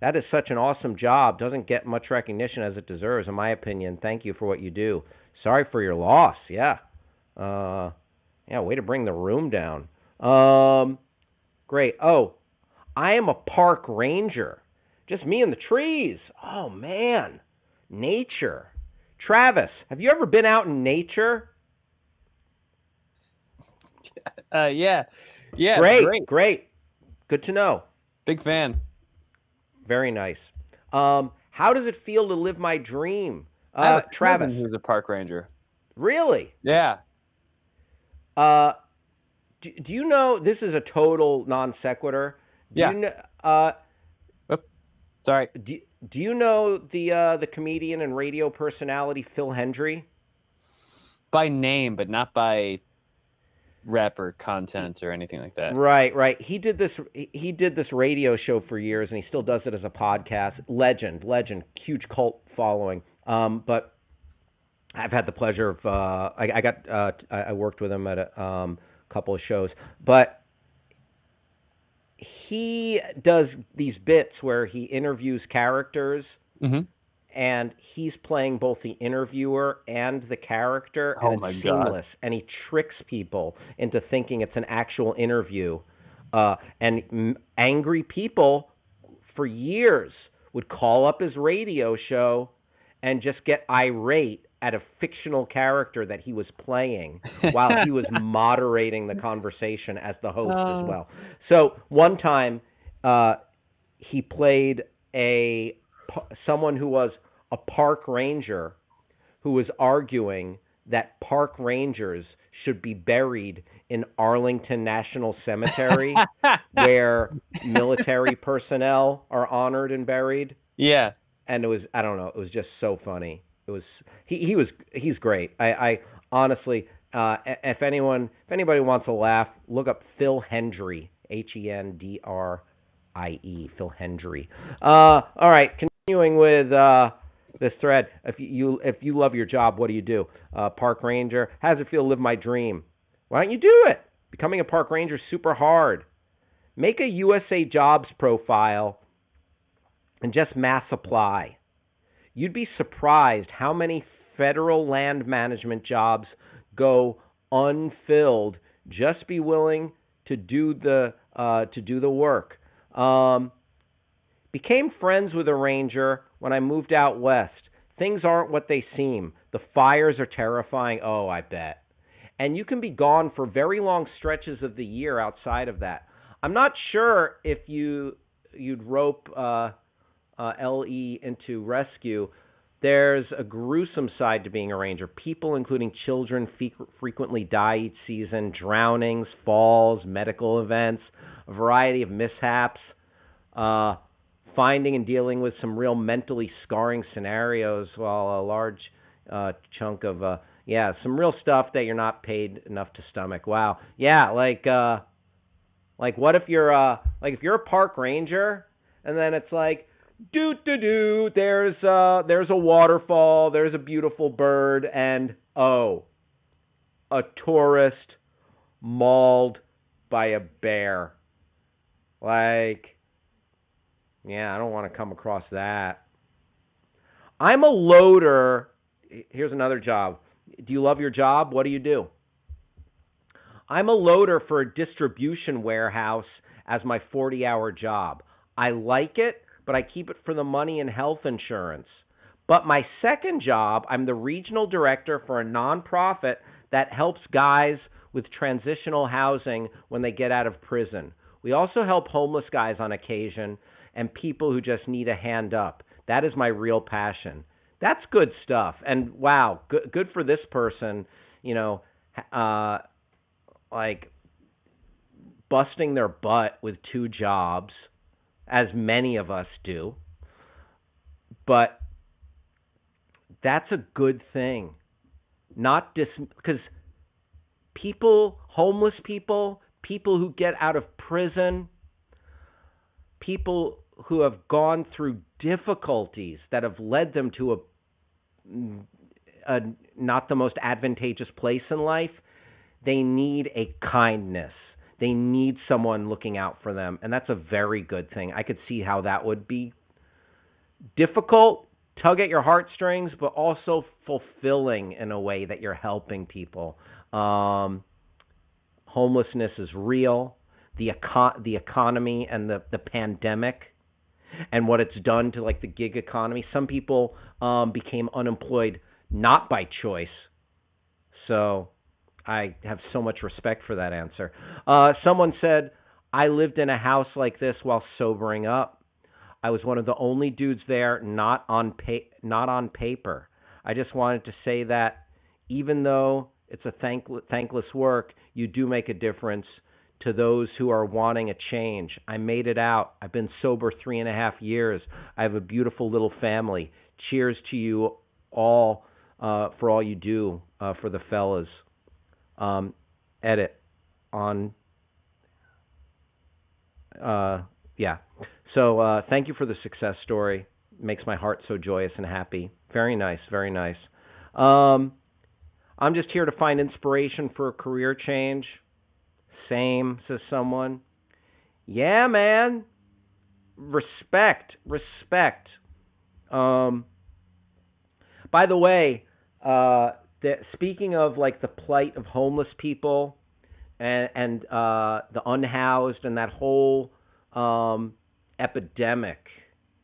That is such an awesome job. Doesn't get much recognition as it deserves, in my opinion. Thank you for what you do. Sorry for your loss. Yeah. Yeah, way to bring the room down. Great. Oh, I am a park ranger. Just me and the trees. Oh, man. Nature. Travis, have you ever been out in nature? Yeah. Yeah, Great, it's great. great. Good to know. Big fan. Very nice. How does it feel to live my dream? I have a Travis, cousin who's a park ranger. really? Yeah. Do you know, this is a total non sequitur. Yeah. Sorry. Do you know the comedian and radio personality Phil Hendry? By name, but not by rep or content or anything like that. Right. He did this radio show for years, and he still does it as a podcast. Legend, huge cult following. But I've had the pleasure of I worked with him at a couple of shows, but he does these bits where he interviews characters, and he's playing both the interviewer and the character, and it's seamless. And he tricks people into thinking it's an actual interview. And angry people for years would call up his radio show and just get irate at a fictional character that he was playing while he was moderating the conversation as the host as well. So one time he played someone who was a park ranger who was arguing that park rangers should be buried in Arlington National Cemetery where military personnel are honored and buried. Yeah. And it was, I don't know, it was just so funny. It was he's great. I honestly, if anybody wants to laugh, look up Phil Hendry, Hendrie, Phil Hendry. All right, continuing with this thread. If you love your job, what do you do? Park ranger. How does it feel to live my dream? Why don't you do it? Becoming a park ranger is super hard. Make a USA Jobs profile and just mass apply. You'd be surprised how many federal land management jobs go unfilled. Just be willing to do the work. Became friends with a ranger when I moved out west. Things aren't what they seem. The fires are terrifying. Oh, I bet. And you can be gone for very long stretches of the year outside of that. I'm not sure if you'd rope LE into rescue. There's a gruesome side to being a ranger. People, including children, frequently die each season. Drownings, falls, medical events, a variety of mishaps. Finding and dealing with some real mentally scarring scenarios, while a large chunk of some real stuff that you're not paid enough to stomach. Wow. Yeah, like what if you're if you're a park ranger and then it's like there's a waterfall, there's a beautiful bird, and a tourist mauled by a bear. I don't want to come across that. I'm a loader. Here's another job. Do you love your job? What do you do? I'm a loader for a distribution warehouse as my 40-hour job. I like it, but I keep it for the money and health insurance. But my second job, I'm the regional director for a nonprofit that helps guys with transitional housing when they get out of prison. We also help homeless guys on occasion and people who just need a hand up. That is my real passion. That's good stuff. And wow, good for this person, busting their butt with 2 jobs, as many of us do. But that's a good thing. Because homeless people who get out of prison, people who have gone through difficulties that have led them to a not the most advantageous place in life, they need a kindness. They need someone looking out for them, and that's a very good thing. I could see how that would be difficult, tug at your heartstrings, but also fulfilling in a way that you're helping people. Homelessness is real. The economy and the pandemic and what it's done to like the gig economy. Some people became unemployed not by choice. So I have so much respect for that answer. Someone said, I lived in a house like this while sobering up. I was one of the only dudes there, not on paper. I just wanted to say that even though it's a thankless work, you do make a difference to those who are wanting a change. I made it out. I've been sober 3.5 years. I have a beautiful little family. Cheers to you all for all you do for the fellas. Edit on. Yeah. So thank you for the success story. Makes my heart so joyous and happy. Very nice. Very nice. I'm just here to find inspiration for a career change. Same, says someone. Yeah, man. Respect. By the way, speaking of like the plight of homeless people and the unhoused and that whole epidemic,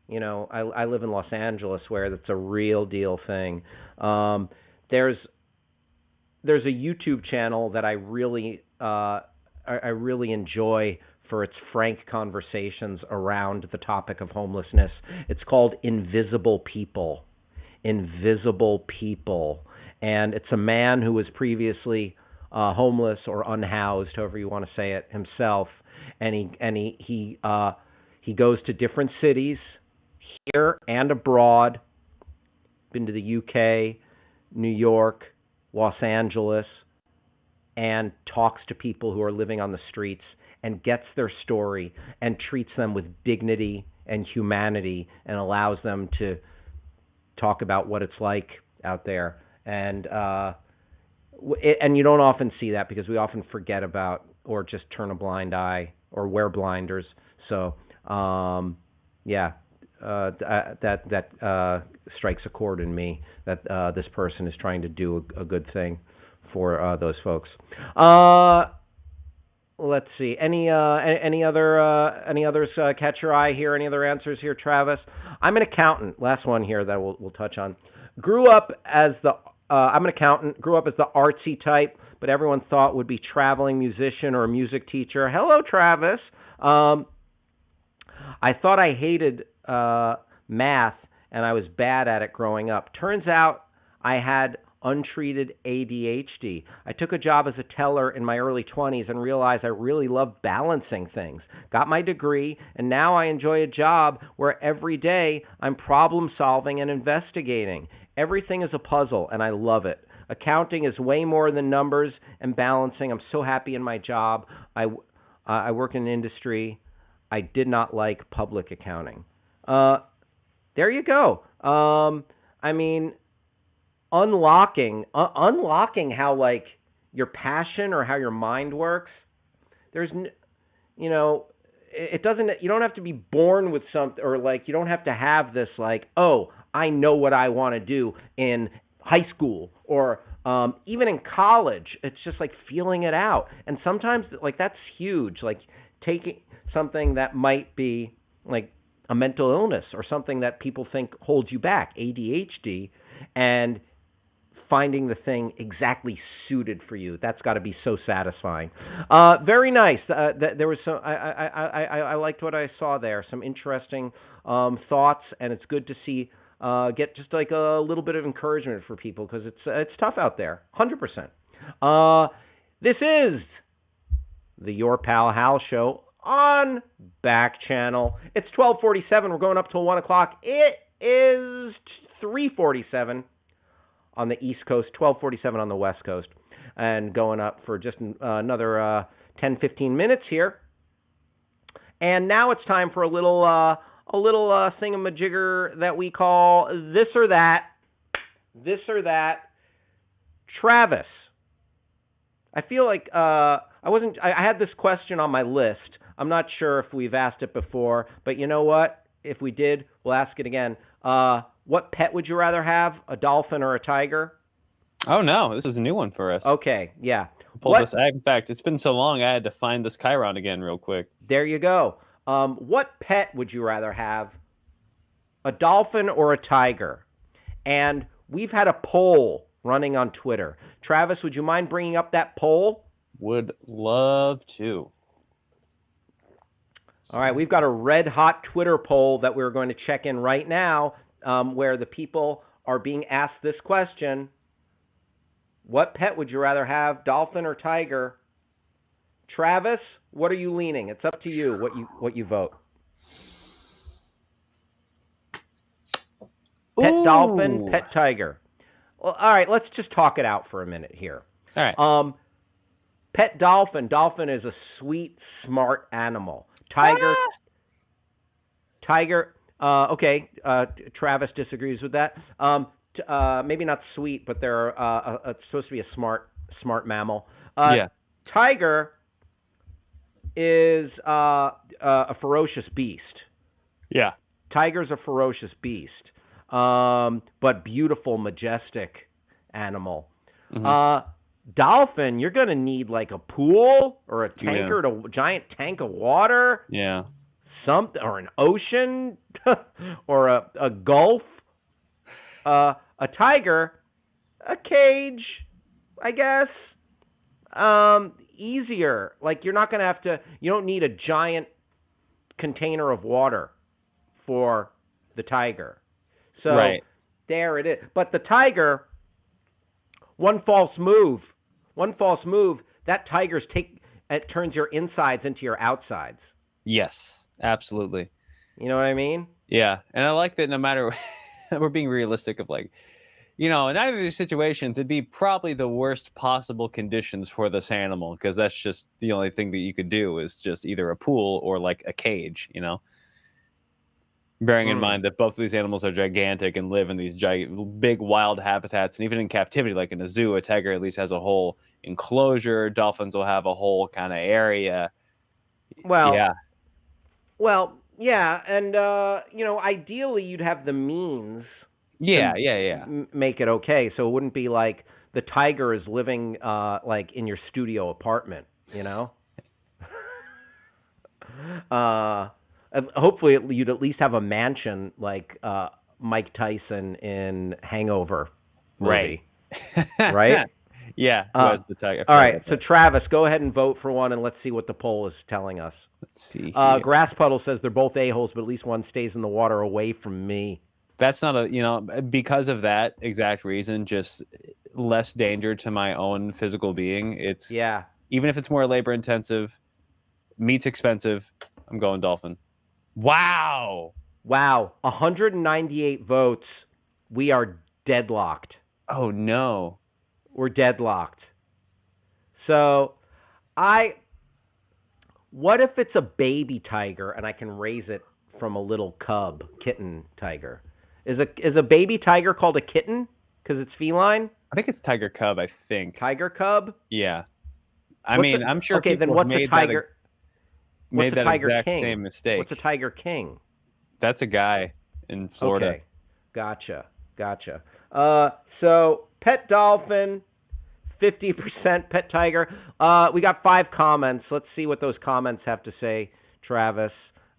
you know, I live in Los Angeles where that's a real deal thing. There's a YouTube channel that I really enjoy for its frank conversations around the topic of homelessness. It's called Invisible People. Invisible People. And it's a man who was previously homeless or unhoused, however you want to say it, himself. And he goes to different cities here and abroad. Been to the UK, New York, Los Angeles, and talks to people who are living on the streets and gets their story and treats them with dignity and humanity and allows them to talk about what it's like out there. And you don't often see that because we often forget about or just turn a blind eye or wear blinders. So, that strikes a chord in me that this person is trying to do a good thing for those folks. Let's see. Any others catch your eye here? Any other answers here, Travis? I'm an accountant. Last one here that we'll touch on. I'm an accountant. Grew up as the artsy type, but everyone thought would be traveling musician or a music teacher. Hello, Travis. I thought I hated math and I was bad at it growing up. Turns out I had untreated ADHD. I took a job as a teller in my early 20s and realized I really love balancing things. Got my degree, and now I enjoy a job where every day I'm problem solving and investigating. Everything is a puzzle, and I love it. Accounting is way more than numbers and balancing. I'm so happy in my job. I work in an industry. I did not like public accounting. There you go. I mean, unlocking how like your passion or how your mind works. There's, it doesn't. You don't have to be born with something, or like you don't have to have this like, oh, I know what I want to do in high school or even in college. It's just like feeling it out, and sometimes like that's huge. Like taking something that might be like a mental illness or something that people think holds you back, ADHD, and finding the thing exactly suited for you. That's got to be so satisfying. Very nice. There was some. I liked what I saw there. Some interesting thoughts, and it's good to see get just like a little bit of encouragement for people because it's tough out there. 100%. This is the Your Pal Hal Show on Backchannel. It's 12:47. We're going up till 1 o'clock. It is 3:47 on the East Coast, 12:47 on the West Coast, and going up for just another 10, 15 minutes here. And now it's time for a little thingamajigger that we call This or That. This or That. Travis, I feel like I had this question on my list. I'm not sure if we've asked it before, but you know what? If we did, we'll ask it again. What pet would you rather have, a dolphin or a tiger? Oh no, this is a new one for us. Okay, yeah. Pull this. In fact, it's been so long, I had to find this Chiron again real quick. There you go. What pet would you rather have, a dolphin or a tiger? And we've had a poll running on Twitter. Travis, would you mind bringing up that poll? Would love to. All right, we've got a red-hot Twitter poll that we're going to check in right now, where the people are being asked this question. What pet would you rather have, dolphin or tiger? Travis, what are you leaning? It's up to you what you vote. Pet dolphin, pet tiger. Well, all right, let's just talk it out for a minute here. All right. Pet dolphin. Dolphin is a sweet, smart animal. Tiger. Okay. Travis disagrees with that. Maybe not sweet, but they're supposed to be a smart mammal. Yeah. Tiger is a ferocious beast. Yeah. Tiger's a ferocious beast, but beautiful, majestic animal. Mm-hmm. Dolphin, you're going to need like a pool or a tanker, a giant tank of water. Yeah. Something, or an ocean, or a gulf. A tiger, a cage, I guess. Easier. Like you're not going to have to. You don't need a giant container of water for the tiger. So there it is. But the tiger, one false move, that tiger's it turns your insides into your outsides. Yes, absolutely. You know what I mean? Yeah, and I like that no matter, we're being realistic of like, in either of these situations, it'd be probably the worst possible conditions for this animal because that's just the only thing that you could do is just either a pool or like a cage, Bearing in mind that both of these animals are gigantic and live in these big wild habitats, and even in captivity, like in a zoo, a tiger at least has a whole enclosure. Dolphins will have a whole kind of area. Well, yeah, and ideally you'd have the means. Make it okay, so it wouldn't be like the tiger is living like in your studio apartment, Hopefully, you'd at least have a mansion like Mike Tyson in Hangover movie. Right? Yeah. The tiger? All right. So, Travis, go ahead and vote for one, and let's see what the poll is telling us. Let's see. Grass Puddle says they're both a-holes, but at least one stays in the water away from me. That's not because of that exact reason, just less danger to my own physical being. Even if it's more labor intensive, meat's expensive, I'm going dolphin. Wow. 198 votes. We are deadlocked. Oh, no. We're deadlocked. So, what if it's a baby tiger and I can raise it from a little kitten tiger? Is a baby tiger called a kitten because it's feline? I think it's tiger cub, I think. Tiger cub? Yeah. I'm sure okay, people then what's made a tiger? Made that exact king? Same mistake. What's a tiger king? That's a guy in Florida. Okay, gotcha. So pet dolphin, 50% pet tiger. We got 5 comments. Let's see what those comments have to say, Travis.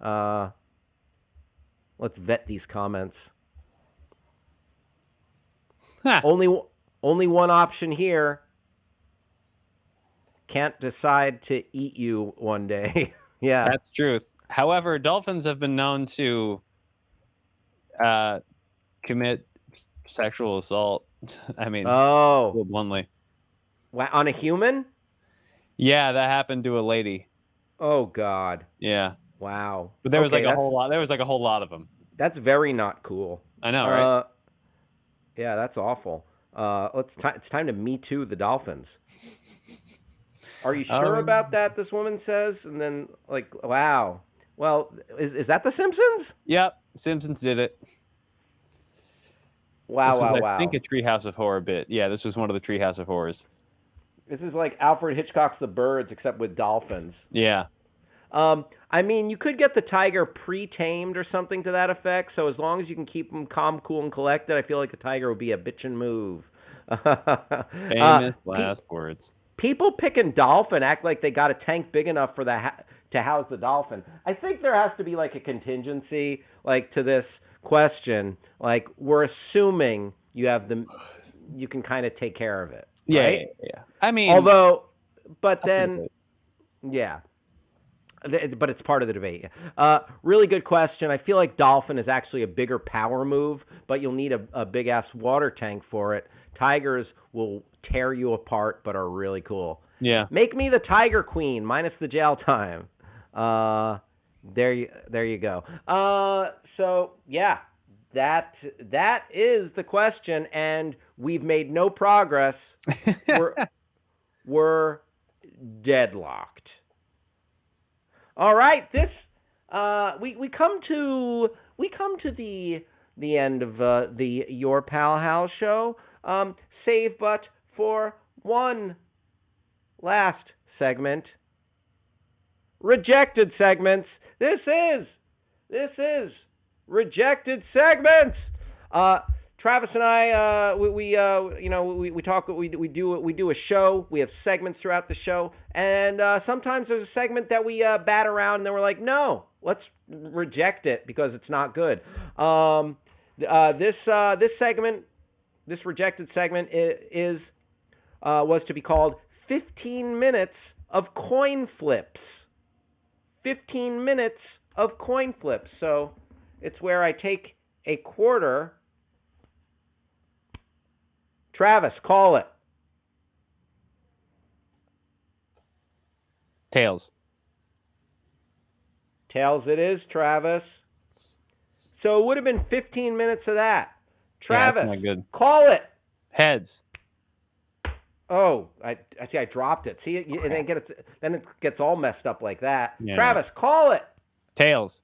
Let's vet these comments. Huh. Only one option here. Can't decide to eat you one day. Yeah, that's truth. However, dolphins have been known to commit sexual assault. Bluntly. On a human? Yeah, that happened to a lady. Oh God. Yeah. Wow. But there was a whole lot. There was like a whole lot of them. That's very not cool. I know, right? Yeah, that's awful. It's time to Me Too the dolphins. Are you sure about that? This woman says, and then wow. Well, is that The Simpsons? Yep, Simpsons did it. Wow, wow. I think a Treehouse of Horror bit. Yeah, this was one of the Treehouse of Horrors. This is like Alfred Hitchcock's The Birds, except with dolphins. Yeah. I mean, you could get the tiger pre-tamed or something to that effect. So as long as you can keep him calm, cool, and collected, I feel like the tiger would be a bitchin' move. Famous last words. People picking dolphin act like they got a tank big enough for to house the dolphin. I think there has to be like a contingency like to this question. Like we're assuming you can kind of take care of it. Right? Yeah. I mean, but then, yeah. But it's part of the debate. Really good question. I feel like dolphin is actually a bigger power move, but you'll need a big-ass water tank for it. Tigers will tear you apart, but are really cool. Yeah. Make me the tiger queen, minus the jail time. There you go. So, yeah, that is the question, and we've made no progress. We're deadlocked. All right, this we come to the end of the Your Pal Hal show. Save but for one last segment. Rejected segments. This is rejected segments. Travis and I, we talk. We do a show. We have segments throughout the show, and sometimes there's a segment that we bat around, and then we're like, no, let's reject it because it's not good. This segment, this rejected segment, was to be called 15 minutes of coin flips. 15 minutes of coin flips. So it's where I take a quarter. Travis, call it. Tails. Tails it is, Travis. So it would have been 15 minutes of that. Travis, not good. Call it. Heads. Oh, I dropped it. See, then it gets all messed up like that. Yeah. Travis, call it. Tails.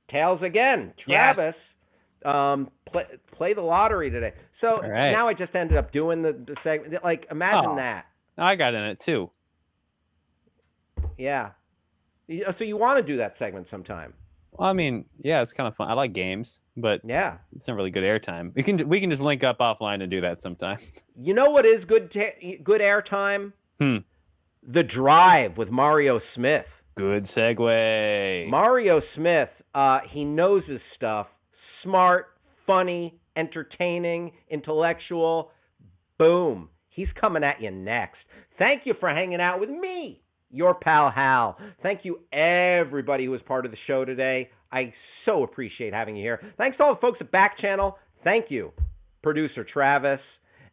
Tails again. Travis. Yes. Play the lottery today. So now I just ended up doing the segment. Like, imagine that. I got in it too. Yeah. So you want to do that segment sometime? Well, I mean, yeah, it's kind of fun. I like games, but yeah, it's not really good airtime. We can just link up offline and do that sometime. You know what is good airtime? The Drive with Mario Smith. Good segue. Mario Smith, he knows his stuff. Smart, funny, entertaining, intellectual. Boom. He's coming at you next. Thank you for hanging out with me, your pal Hal. Thank you, everybody who was part of the show today. I so appreciate having you here. Thanks to all the folks at Backchannel. Thank you, producer Travis.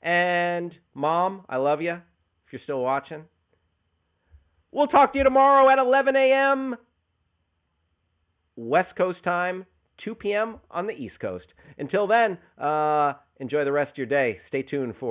And Mom, I love you, if you're still watching. We'll talk to you tomorrow at 11 a.m. West Coast time, 2 p.m. on the East Coast. Until then, enjoy the rest of your day. Stay tuned for